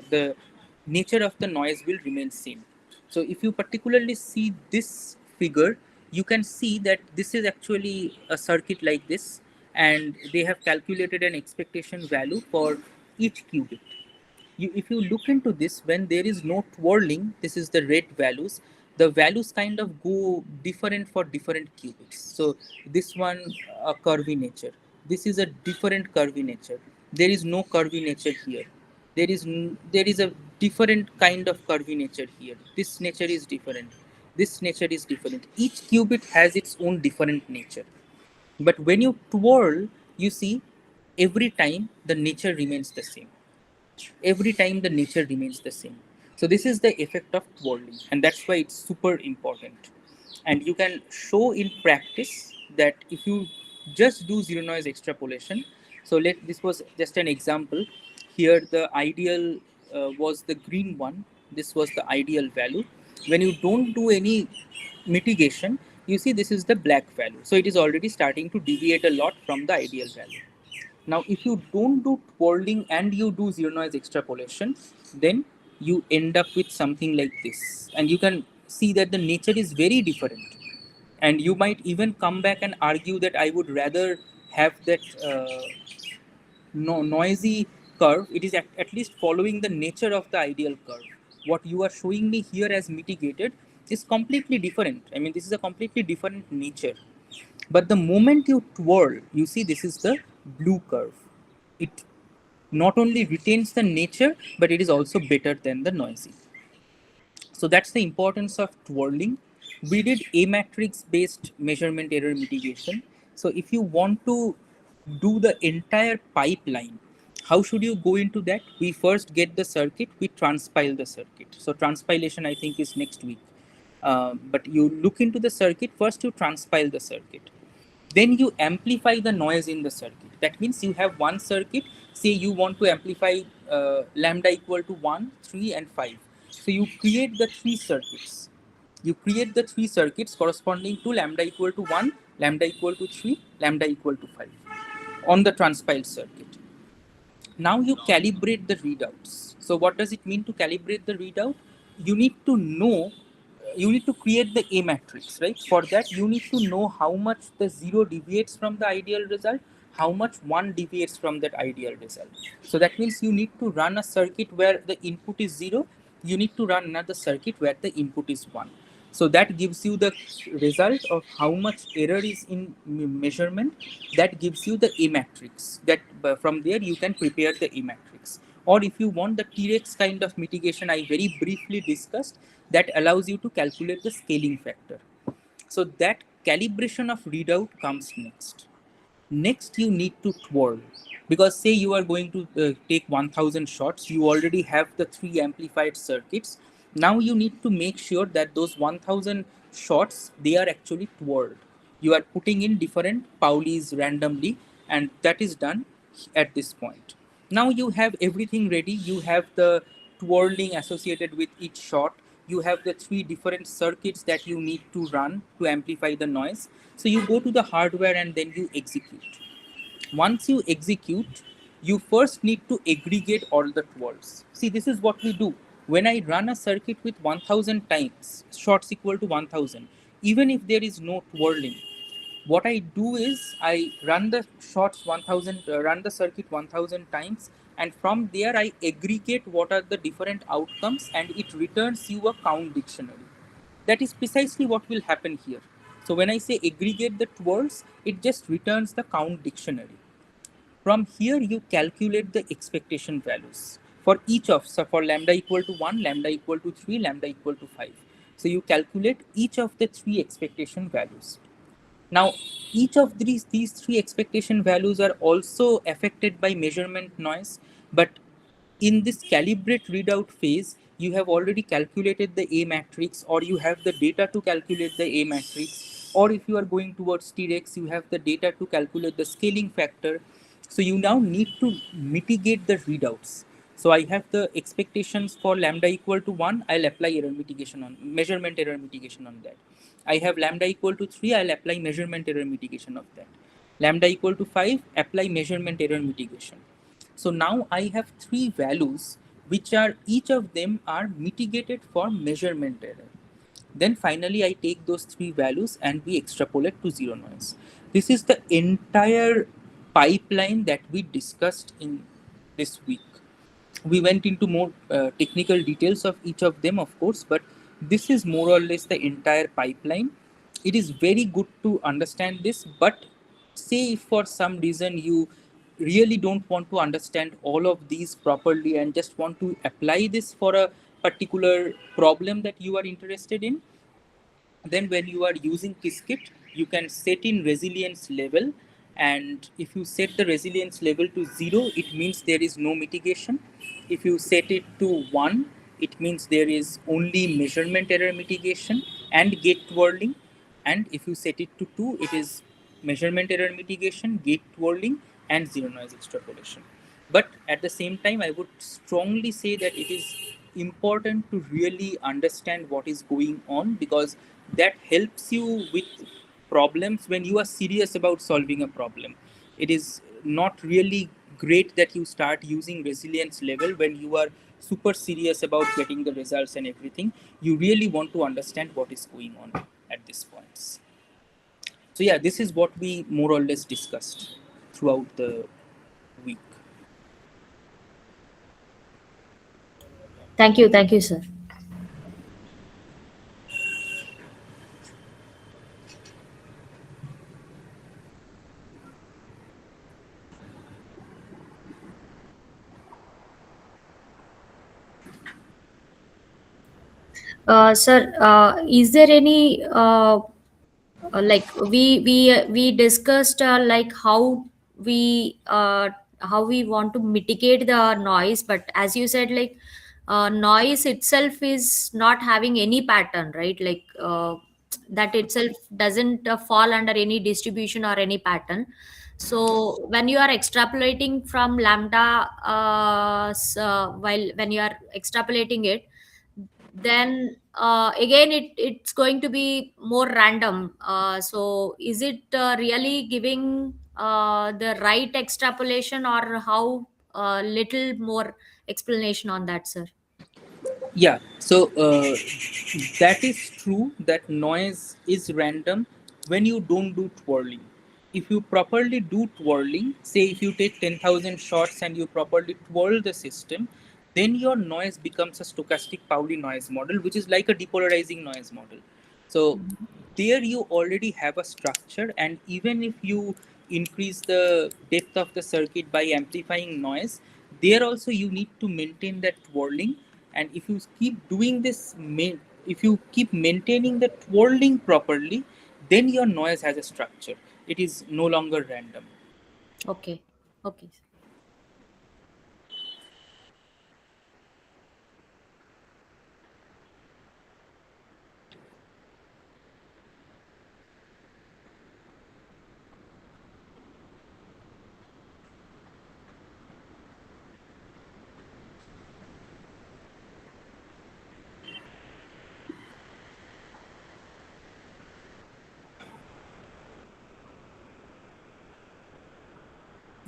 the nature of the noise will remain same. So if you particularly see this figure, you can see that this is actually a circuit like this, and they have calculated an expectation value for each qubit. If you look into this, when there is no twirling, this is the red values, the values kind of go different for different qubits. So this one a curvy nature, This is a different curvinature. There is no curvinature here. There is a different kind of curvinature here. This nature is different. This nature is different. Each qubit has its own different nature. But when you twirl, you see every time the nature remains the same. Every time the nature remains the same. So this is the effect of twirling, and that's why it's super important. And you can show in practice that if you just do zero noise extrapolation. So this was just an example. Here the ideal was the green one. This was the ideal value. When you don't do any mitigation, you see this is the black value. So it is already starting to deviate a lot from the ideal value. Now, if you don't do twirling and you do zero noise extrapolation, then you end up with something like this. And you can see that the nature is very different. And you might even come back and argue that I would rather have that noisy curve. It is at least following the nature of the ideal curve. What you are showing me here as mitigated is completely different. I mean, this is a completely different nature. But the moment you twirl, you see this is the blue curve. It not only retains the nature, but it is also better than the noisy. So that's the importance of twirling. We did A matrix based measurement error mitigation. So if you want to do the entire pipeline, how should you go into that? We first get the circuit, we transpile the circuit. So transpilation, I think, is next week. But you look into the circuit, first you transpile the circuit. Then you amplify the noise in the circuit. That means you have one circuit, say you want to amplify lambda equal to 1, 3 and 5. So you create the three circuits. You create the three circuits corresponding to lambda equal to 1, lambda equal to 3, lambda equal to 5 on the transpiled circuit. Now you calibrate the readouts. So what does it mean to calibrate the readout? You need to know, you need to create the A matrix, right? For that, you need to know how much the 0 deviates from the ideal result, how much 1 deviates from that ideal result. So that means you need to run a circuit where the input is 0, you need to run another circuit where the input is 1. So that gives you the result of how much error is in measurement. That gives you the A matrix. That from there you can prepare the A matrix. Or if you want the T-Rex kind of mitigation I very briefly discussed, that allows you to calculate the scaling factor. So that calibration of readout comes next. Next, you need to twirl, because say you are going to take 1000 shots, you already have the 3 amplified circuits. Now you need to make sure that those 1000 shots, they are actually twirled. You are putting in different Paulis randomly, and that is done at this point. Now you have everything ready. You have the twirling associated with each shot. You have the 3 different circuits that you need to run to amplify the noise. So you go to the hardware and then you execute. Once you execute, you first need to aggregate all the twirls. See, this is what we do. When I run a circuit with 1000 times, shots equal to 1000, even if there is no twirling, what I do is I run the shots 1000, run the circuit 1000 times, and from there I aggregate what are the different outcomes, and it returns you a count dictionary. That is precisely what will happen here. So when I say aggregate the twirls, it just returns the count dictionary. From here, you calculate the expectation values for each of, so for lambda equal to 1, lambda equal to 3, lambda equal to 5. So you calculate each of the 3 expectation values. Now, each of these 3 expectation values are also affected by measurement noise, but in this calibrate readout phase, you have already calculated the A matrix, or you have the data to calculate the A matrix, or if you are going towards T-Rex, you have the data to calculate the scaling factor. So you now need to mitigate the readouts. So I have the expectations for lambda equal to 1, I'll apply error mitigation on measurement error mitigation on that. I have lambda equal to 3, I'll apply measurement error mitigation of that. Lambda equal to 5, apply measurement error mitigation. So now I have 3 values, which are each of them are mitigated for measurement error. Then finally I take those 3 values and we extrapolate to zero noise. This is the entire pipeline that we discussed in this week. We went into more technical details of each of them, of course, but this is more or less the entire pipeline. It is very good to understand this, but say if for some reason you really don't want to understand all of these properly and just want to apply this for a particular problem that you are interested in, then when you are using Qiskit, you can set in resilience level. And if you set the resilience level to 0, it means there is no mitigation. If you set it to 1, it means there is only measurement error mitigation and gate twirling. And if you set it to 2, it is measurement error mitigation, gate twirling, and zero noise extrapolation. But at the same time, I would strongly say that it is important to really understand what is going on, because that helps you with problems when you are serious about solving a problem. It is not really great that you start using resilience level when you are super serious about getting the results and everything. You really want to understand what is going on at this point. So yeah, this is what we more or less discussed throughout the week. Thank you, sir. Sir, is there any like we discussed like how we want to mitigate the noise, but as you said, like noise itself is not having any pattern, right? Like that itself doesn't fall under any distribution or any pattern. So when you are extrapolating from lambda, while when you are extrapolating it, then again it's going to be more random. So is it really giving the right extrapolation, or how little more explanation on that, sir? Yeah, so that is true that noise is random when you don't do twirling. If you properly do twirling, say if you take 10,000 shots and you properly twirl the system, then your noise becomes a stochastic Pauli noise model, which is like a depolarizing noise model. So there you already have a structure, and even if you increase the depth of the circuit by amplifying noise, there also you need to maintain that twirling. And if you keep doing this if you keep maintaining the twirling properly, then your noise has a structure. It is no longer random. Okay, okay.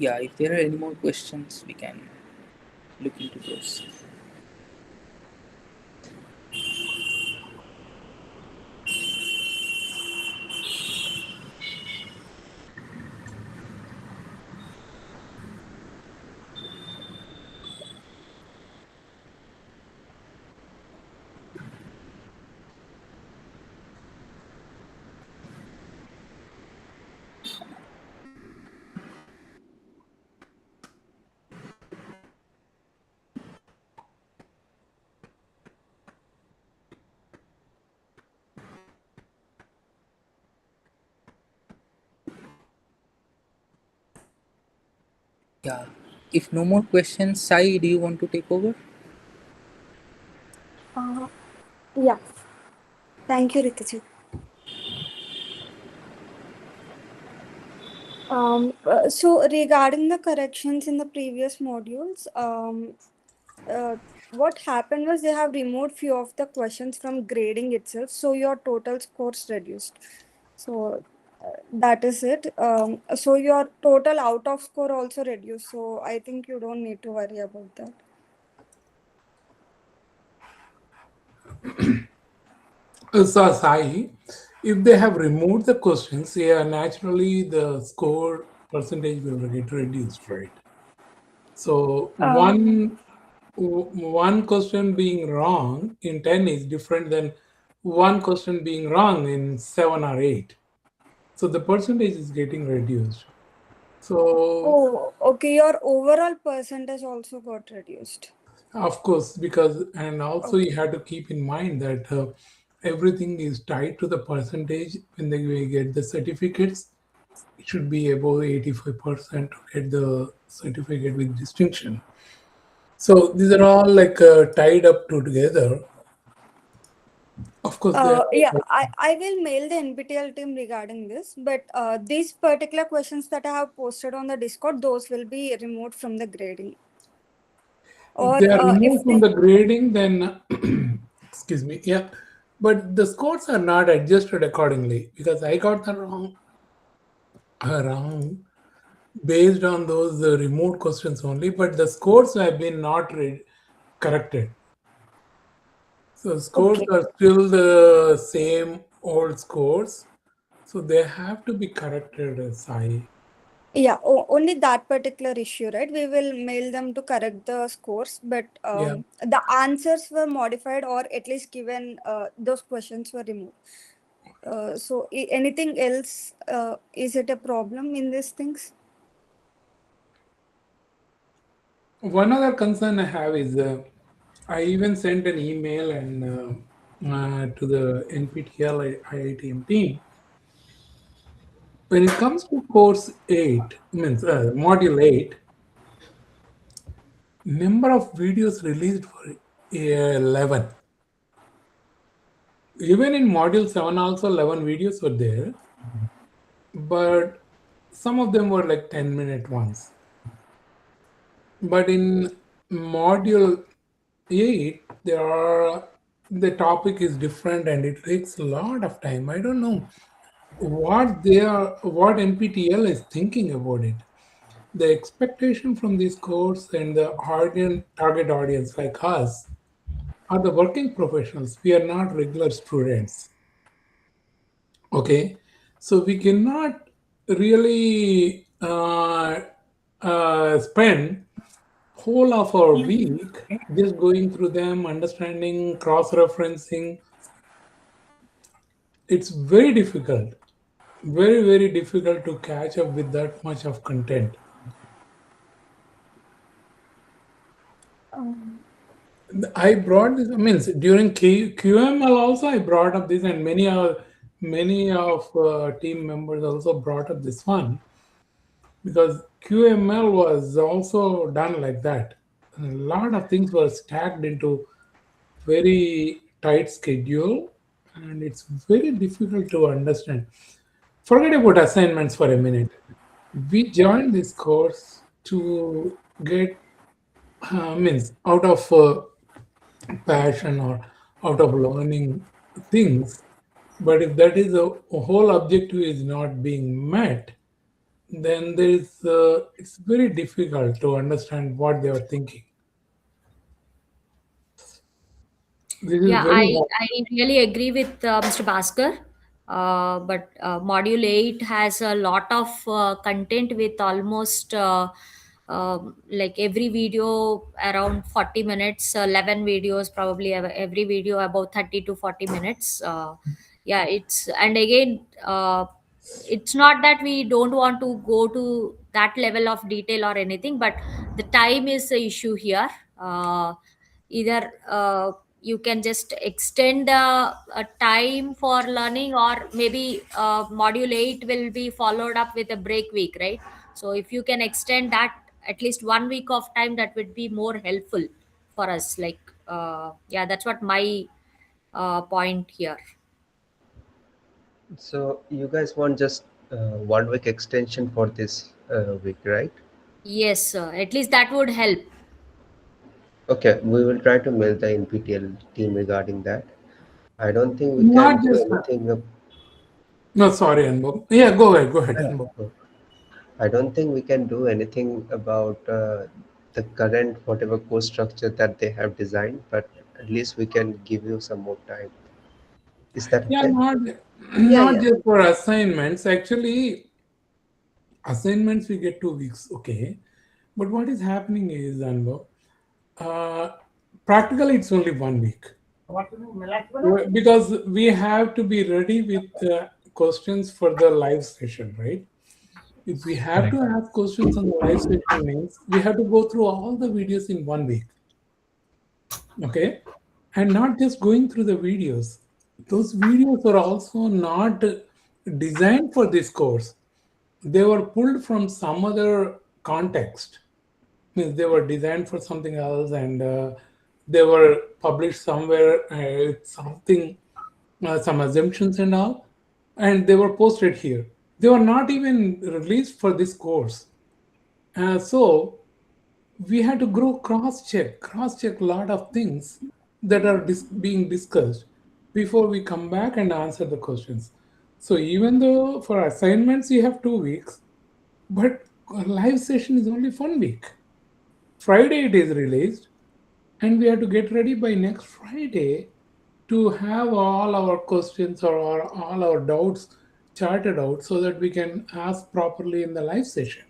Yeah, if there are any more questions, we can look into those. Yeah, if no more questions, Sai, do you want to take over? Yeah. Thank you, Ritichi. So regarding the corrections in the previous modules, what happened was they have removed few of the questions from grading itself, so your total scores reduced. So that is it. So your total out of score also reduced. So I think you don't need to worry about that. So, Sai, if they have removed the questions, yeah, naturally the score percentage will get reduced, right? So one question being wrong in 10 is different than one question being wrong in 7 or 8. So the percentage is getting reduced. So Oh, okay. Your overall percentage also got reduced. of course, because and also Okay. you have to keep in mind that everything is tied to the percentage when they get the certificates. It should be above 85% to get the certificate with distinction. So these are all like tied up to together. Of course, they Yeah, are. I will mail the NPTEL team regarding this, but these particular questions that I have posted on the Discord, those will be removed from the grading. If Or they are if removed from they, the grading, then excuse me, yeah. But the scores are not adjusted accordingly because I got the wrong based on those removed questions only. But the scores have been not corrected. So scores okay, are still the same old scores. So they have to be corrected, Sai. yeah, only that particular issue, right? We will mail them to correct the scores, but Yeah. the answers were modified or at least given, those questions were removed. So anything else, is it a problem in these things? One other concern I have is I even sent an email and to the NPTEL IITM team. When it comes to course 8, means module 8, number of videos released for 11. Even in module 7 also 11 videos were there, but some of them were like 10-minute ones. But in module 8, the topic is different and it takes a lot of time. I don't know what NPTEL is thinking about it. The expectation from this course and the target audience like us are the working professionals. We are not regular students. Okay, so we cannot really spend whole of our week just going through them, understanding, cross-referencing. It's very difficult, very, very difficult to catch up with that much of content. Um, I brought this. I mean, during QML also I brought up this, and many of team members also brought up this one because QML was also done like that. And a lot of things were stacked into very tight schedule, and it's very difficult to understand. Forget about assignments for a minute. We joined this course to get means out of passion or out of learning things. But if that is a whole objective is not being met, then there is it's very difficult to understand what they are thinking. This is Yeah, very hard. I really agree with Mr. Bhaskar. But Module 8 has a lot of content with almost like every video around 40 minutes, 11 videos, probably every video about 30 to 40 minutes. Yeah, and again, it's not that we don't want to go to that level of detail or anything, but the time is the issue here. Either you can just extend a time for learning, or maybe module 8 will be followed up with a break week, right? So if you can extend that at least 1 week of time, that would be more helpful for us. Like yeah, that's what my point here. So you guys want just 1 week extension for this week, right? Yes, at least that would help. Okay, we will try to mail the NPTEL team regarding that. I don't think we can Not do just anything. no, sorry, Anbo. Yeah, go ahead, Anbo. I don't think we can do anything about the current whatever course structure that they have designed, but at least we can give you some more time. Is that Yeah, okay? yeah, not yeah. just for assignments. Actually, assignments we get 2 weeks, okay. But what is happening is, Anbo, uh, practically it's only 1 week because we have to be ready with questions for the live session, right? If we have to ask questions on the live session means we have to go through all the videos in 1 week. Okay? And not just going through the videos. Those videos are also not designed for this course. They were pulled from some other context. Means they were designed for something else, and they were published somewhere with something, some assumptions and all, and they were posted here. They were not even released for this course. So we had to grow cross check a lot of things that are being discussed before we come back and answer the questions. So even though for assignments you have 2 weeks, but a live session is only 1 week. Friday it is released, and we have to get ready by next Friday to have all our questions or all our doubts charted out so that we can ask properly in the live session.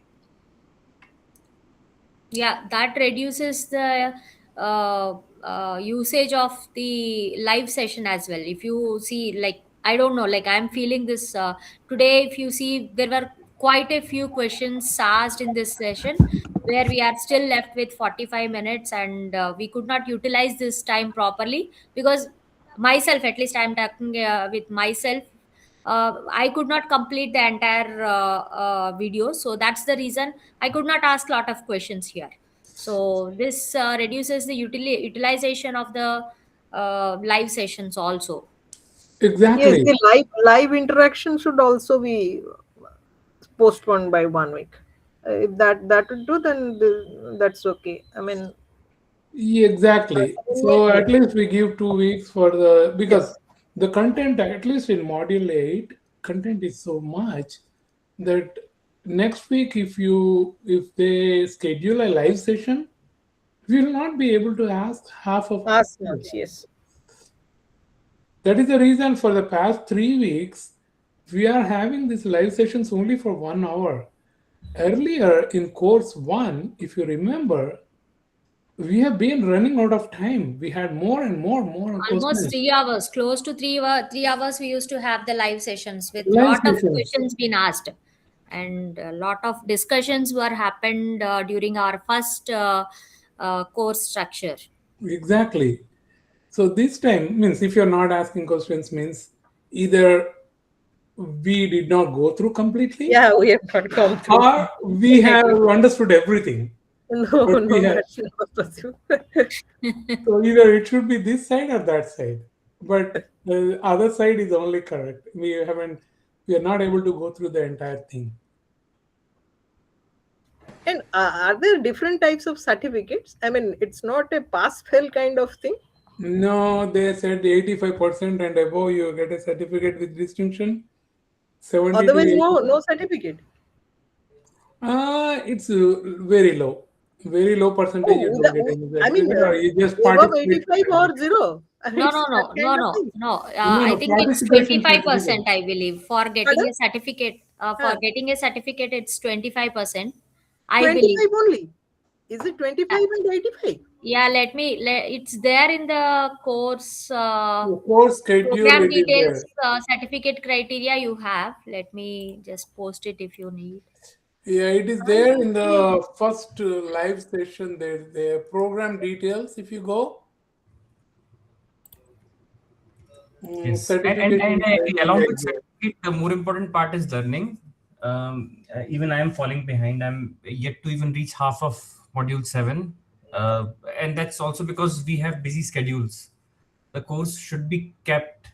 Yeah, that reduces the usage of the live session as well. If you see, like, I don't know, like, I'm feeling this today. If you see, there were quite a few questions asked in this session where we are still left with 45 minutes, and we could not utilize this time properly because myself, at least I'm talking with myself, I could not complete the entire video. So that's the reason I could not ask a lot of questions here. So this reduces the utilization of the live sessions also. Yes, Exactly. the live interaction should also be postponed by 1 week. If that would do, then that's okay. I mean, Yeah, exactly. assignment, So yes, at least we give 2 weeks for the, because yes. the content, at least in module 8, content is so much that next week if they schedule a live session, we will not be able to ask half of As it. much, yes. That is the reason for the past 3 weeks we are having these live sessions only for 1 hour. Earlier in course 1, if you remember, we have been running out of time. We had more Almost questions. 3 hours, close to 3 hours, we used to have the live sessions with Live lot of sessions. questions being asked, and a lot of discussions were happened during our first course structure. Exactly. So this time means if you're not asking questions means either we did not go through completely Yeah, we have not come through. or we have Definitely. understood everything. No, But we no, have, that's not possible. so either it should be this side or that side. But the other side is only correct. We are not able to go through the entire thing. And are there different types of certificates? I mean, it's not a pass fail kind of thing. No, they said 85% and above you get a certificate with distinction. 70 to Otherwise, 80. no certificate. It's very low. Very low percentage you Oh, don't get any I mean, certificate or you just above participate. 85 or zero. No, It's no, that no, no, kind of no, thing. no. No, I no, think it's participation certificate. 25%, I believe, for getting Pardon? a certificate. For Huh. getting a certificate, it's 25%, I believe. 25 only. Is it 25 Uh, and 85? yeah, it's there in the course The course schedule, program it is details, there. certificate criteria you have. Let me just post it if you need. Yeah, it is I there don't in see. the first live session. There's the program details. If you go, Yes, and certification I agree. Along criteria with is there. certificate, the more important part is learning. Even I am falling behind. I'm yet to even reach half of module 7, and that's also because we have busy schedules. The course should be kept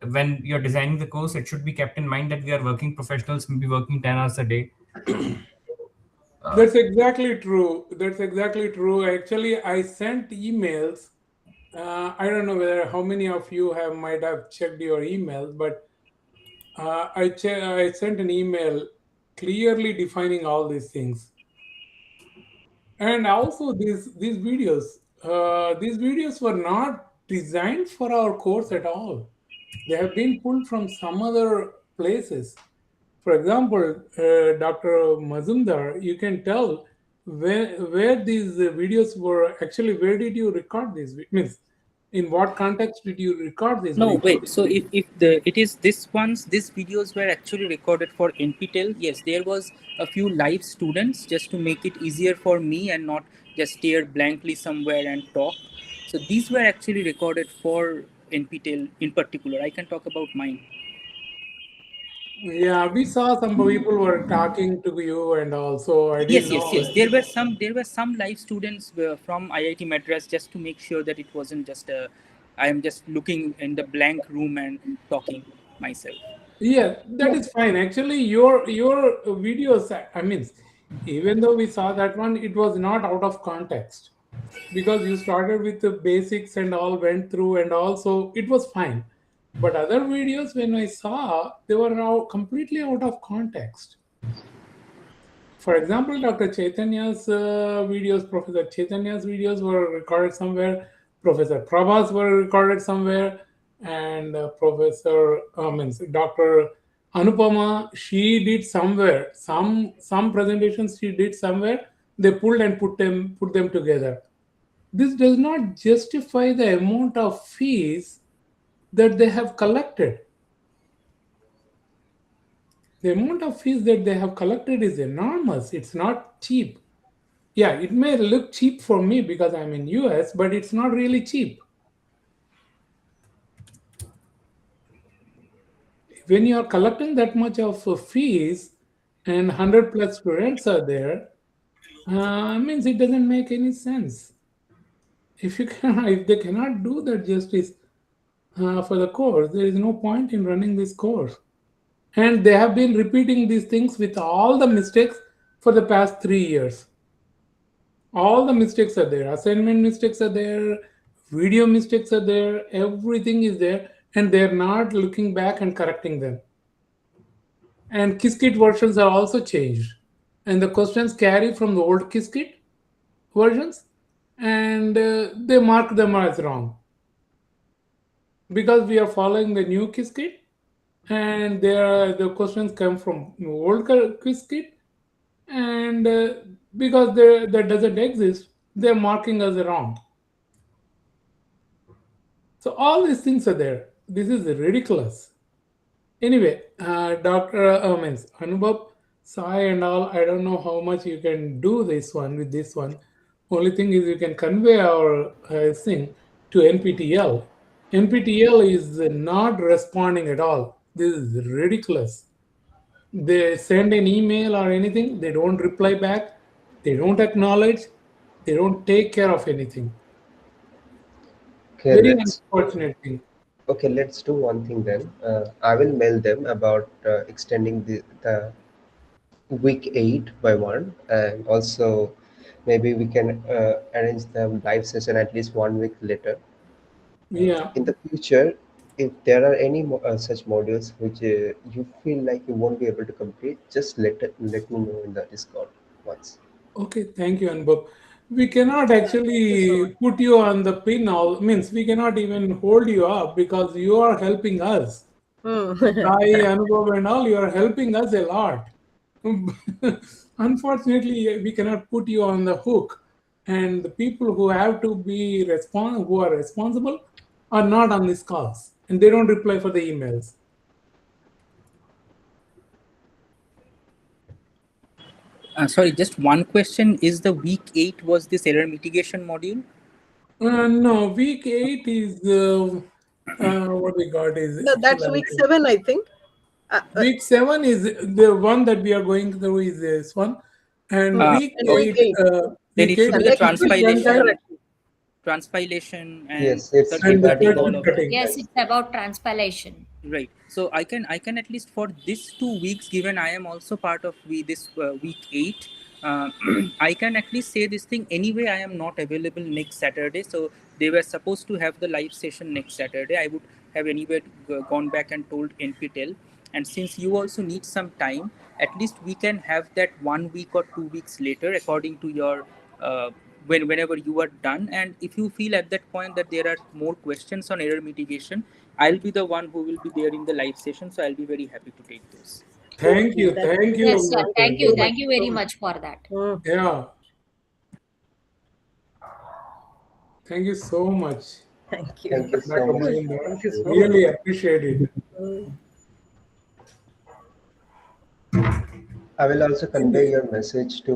when you're designing the course. It should be kept in mind that we are working professionals, maybe working 10 hours a day. Uh, That's exactly true. That's exactly true. Actually, I sent emails. I don't know whether how many of you have might have checked your emails, but I sent an email clearly defining all these things, and also these videos were not designed for our course at all. They have been pulled from some other places. For example, Dr. Mazumdar, you can tell where these videos were actually. Where did you record these? Means In what context did you record this No, video? wait. So if it is this ones, these videos were actually recorded for NPTEL. Yes, there was a few live students just to make it easier for me and not just stare blankly somewhere and talk. So these were actually recorded for NPTEL in particular. I can talk about mine. Yeah, we saw some people were talking to you, and also I didn't Yes, yes, know. yes. There were some live students from IIT Madras just to make sure that it wasn't just a I am just looking in the blank room and talking myself. Yeah, that is fine. Actually, your videos, I mean, even though we saw that one, it was not out of context because you started with the basics and all went through, and also it was fine. But other videos, when I saw, they were now completely out of context. For example, Dr. Chaitanya's videos, Professor Chaitanya's videos were recorded somewhere, Professor Prabhas were recorded somewhere, and Professor, means Dr. Anupama, she did somewhere, some presentations she did somewhere, they pulled and put them together. This does not justify the amount of fees that they have collected. The amount of fees that they have collected is enormous. It's not cheap. Yeah, it may look cheap for me because I'm in US, but it's not really cheap. When you are collecting that much of fees and 100 plus students are there, means it doesn't make any sense. If you can, if they cannot do that justice for the course, there is no point in running this course. And they have been repeating these things with all the mistakes for the past 3 years. All the mistakes are there, assignment mistakes are there, video mistakes are there, everything is there, and they're not looking back and correcting them. And Qiskit versions are also changed, and the questions carry from the old Qiskit versions, and they mark them as wrong because we are following the new Qiskit, and the questions come from old Qiskit, and because that doesn't exist, they're marking us wrong. So all these things are there. This is ridiculous. Anyway, Dr. Means Anubhav, Sai and all, I don't know how much you can do this one with this one. Only thing is you can convey our thing to NPTEL. NPTEL is not responding at all. This is ridiculous. They send an email or anything, they don't reply back, they don't acknowledge, they don't take care of anything. Okay, Very let's unfortunate thing. okay, let's do one thing then. I will mail them about extending the week 8 by one, and also maybe we can arrange the live session at least 1 week later. Yeah. In the future, if there are any such modules which you feel like you won't be able to complete, just let me know in the Discord once. Okay, thank you, Anubhav. We cannot Thank you so much. actually put you on the pin, all means we cannot even hold you up because you are helping us. Hmm. Sai, Anubhav, and all, you are helping us a lot. Unfortunately, we cannot put you on the hook, and the people who have to be who are responsible, are not on these calls, and they don't reply for the emails. Sorry, just one question. Is the week 8 was this error mitigation module? No, week 8 is what we got is No, that's week 7, I think. week 7 is the one that we are going through is this one, and week And week 8, 8. Then week it 8 should And be the is next week, transpilation, correct. and Yes, it's circuit and the cutting, all regarding of circuit it. cutting. Yes, guys. it's about transpilation. Right. So I can at least for this 2 weeks, given I am also part of this week 8. I can at least say this thing anyway. I am not available next Saturday, so they were supposed to have the live session next Saturday. I would have anyway gone back and told NPTEL. And since you also need some time, at least we can have that 1 week or 2 weeks later, according to your whenever you are done. And if you feel at that point that there are more questions on error mitigation, I'll be the one who will be there in the live session, so I'll be very happy to take those. Okay, Thank Yes, you, sir. Dr. so much. Thank you very much for that. Yeah, thank you so much. Thank you. Thank you so Dr. much. Majumdar. Thank you so Really appreciate it. I will also convey your message to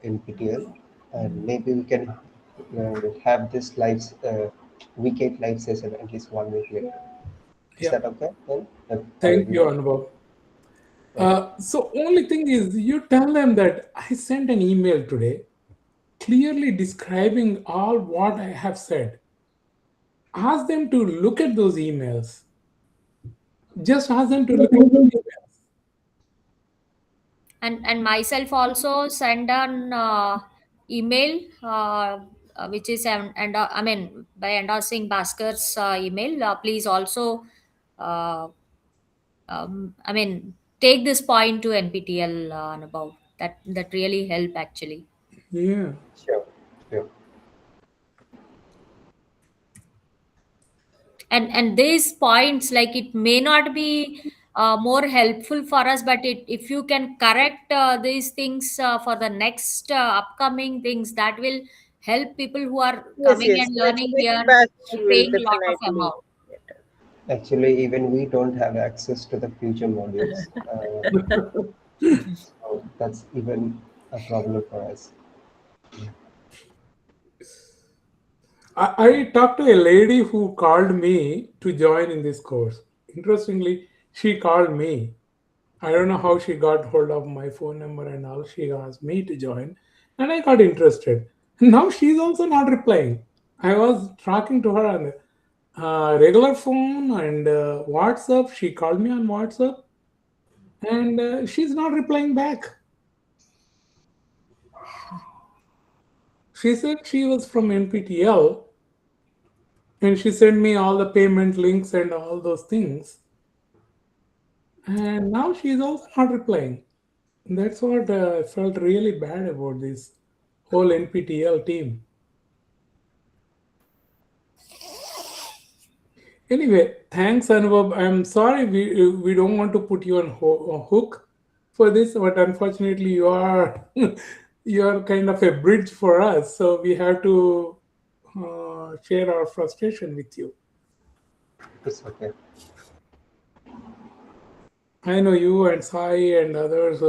NPTL, and maybe we can have this week 8 live session at least 1 week later. Is Yeah. that okay? Then I will Thank you, know. Anubhav. Yeah. So only thing is you tell them that I sent an email today clearly describing all what I have said. Ask them to look at those emails. Just ask them to look at those emails. And myself also send an email which is and I mean by endorsing Bhaskar's email. Please also uh, I mean take this point to NPTL and above. That really help actually. Yeah. Sure. Sure. And these points, like, it may not be more helpful for us, but if you can correct these things for the next upcoming things, that will help people who are Yes, coming yes. and Next learning week here batch by will paying a lot of definitely amount. better. Actually, even we don't have access to the future modules, so that's even a problem for us. I talked to a lady who called me to join in this course. Interestingly, she called me. I don't know how she got hold of my phone number and all. She asked me to join, and I got interested. Now she's also not replying. I was talking to her on regular phone and WhatsApp. She called me on WhatsApp, and she's not replying back. She said she was from NPTL, and she sent me all the payment links and all those things. And now she's also not replying. That's what I felt really bad about this whole NPTL team. Anyway, thanks, Anubhav. I'm sorry we don't want to put you on hook for this, but unfortunately, you are you are kind of a bridge for us, so we have to share our frustration with you. It's okay. I know you and Sai and others,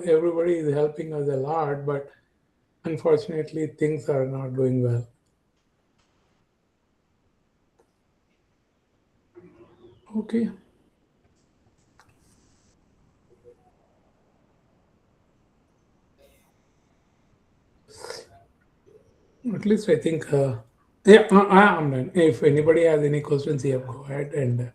everybody is helping us a lot, but unfortunately, things are not going well. Okay. At least I think, yeah, I'm done. If anybody has any questions, yeah, go ahead and.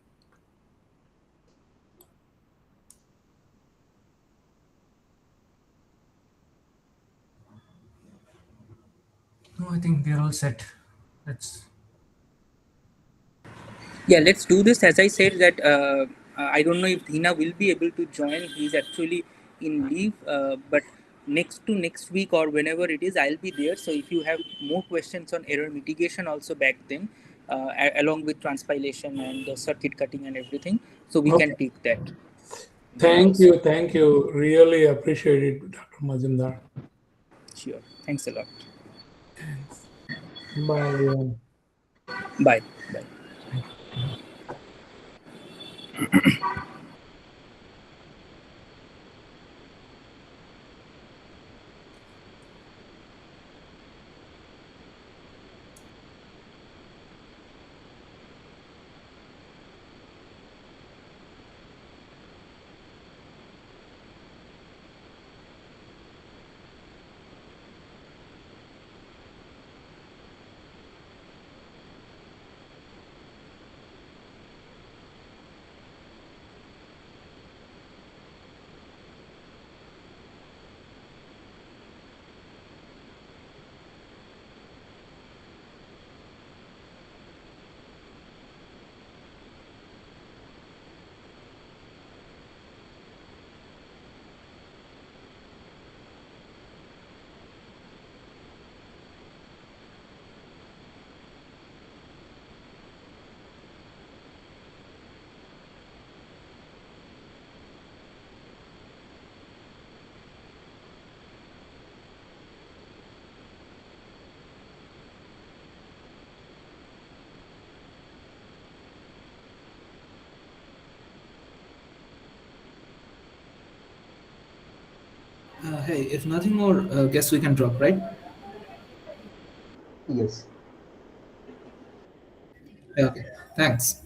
No, I think we're all set. Let's. Yeah, let's do this. As I said that I don't know if Dina will be able to join. He's actually in leave, but next to next week or whenever it is, I'll be there. So if you have more questions on error mitigation also back then, along with transpilation and the circuit cutting and everything, so we can Okay. take that then Thank also. you. Thank you. Really appreciate it, Dr. Majumdar. Sure. Thanks a lot. Thanks. Bye, everyone. Bye. Bye. Hey, if nothing more, guess we can drop, right? Yes. Okay, thanks.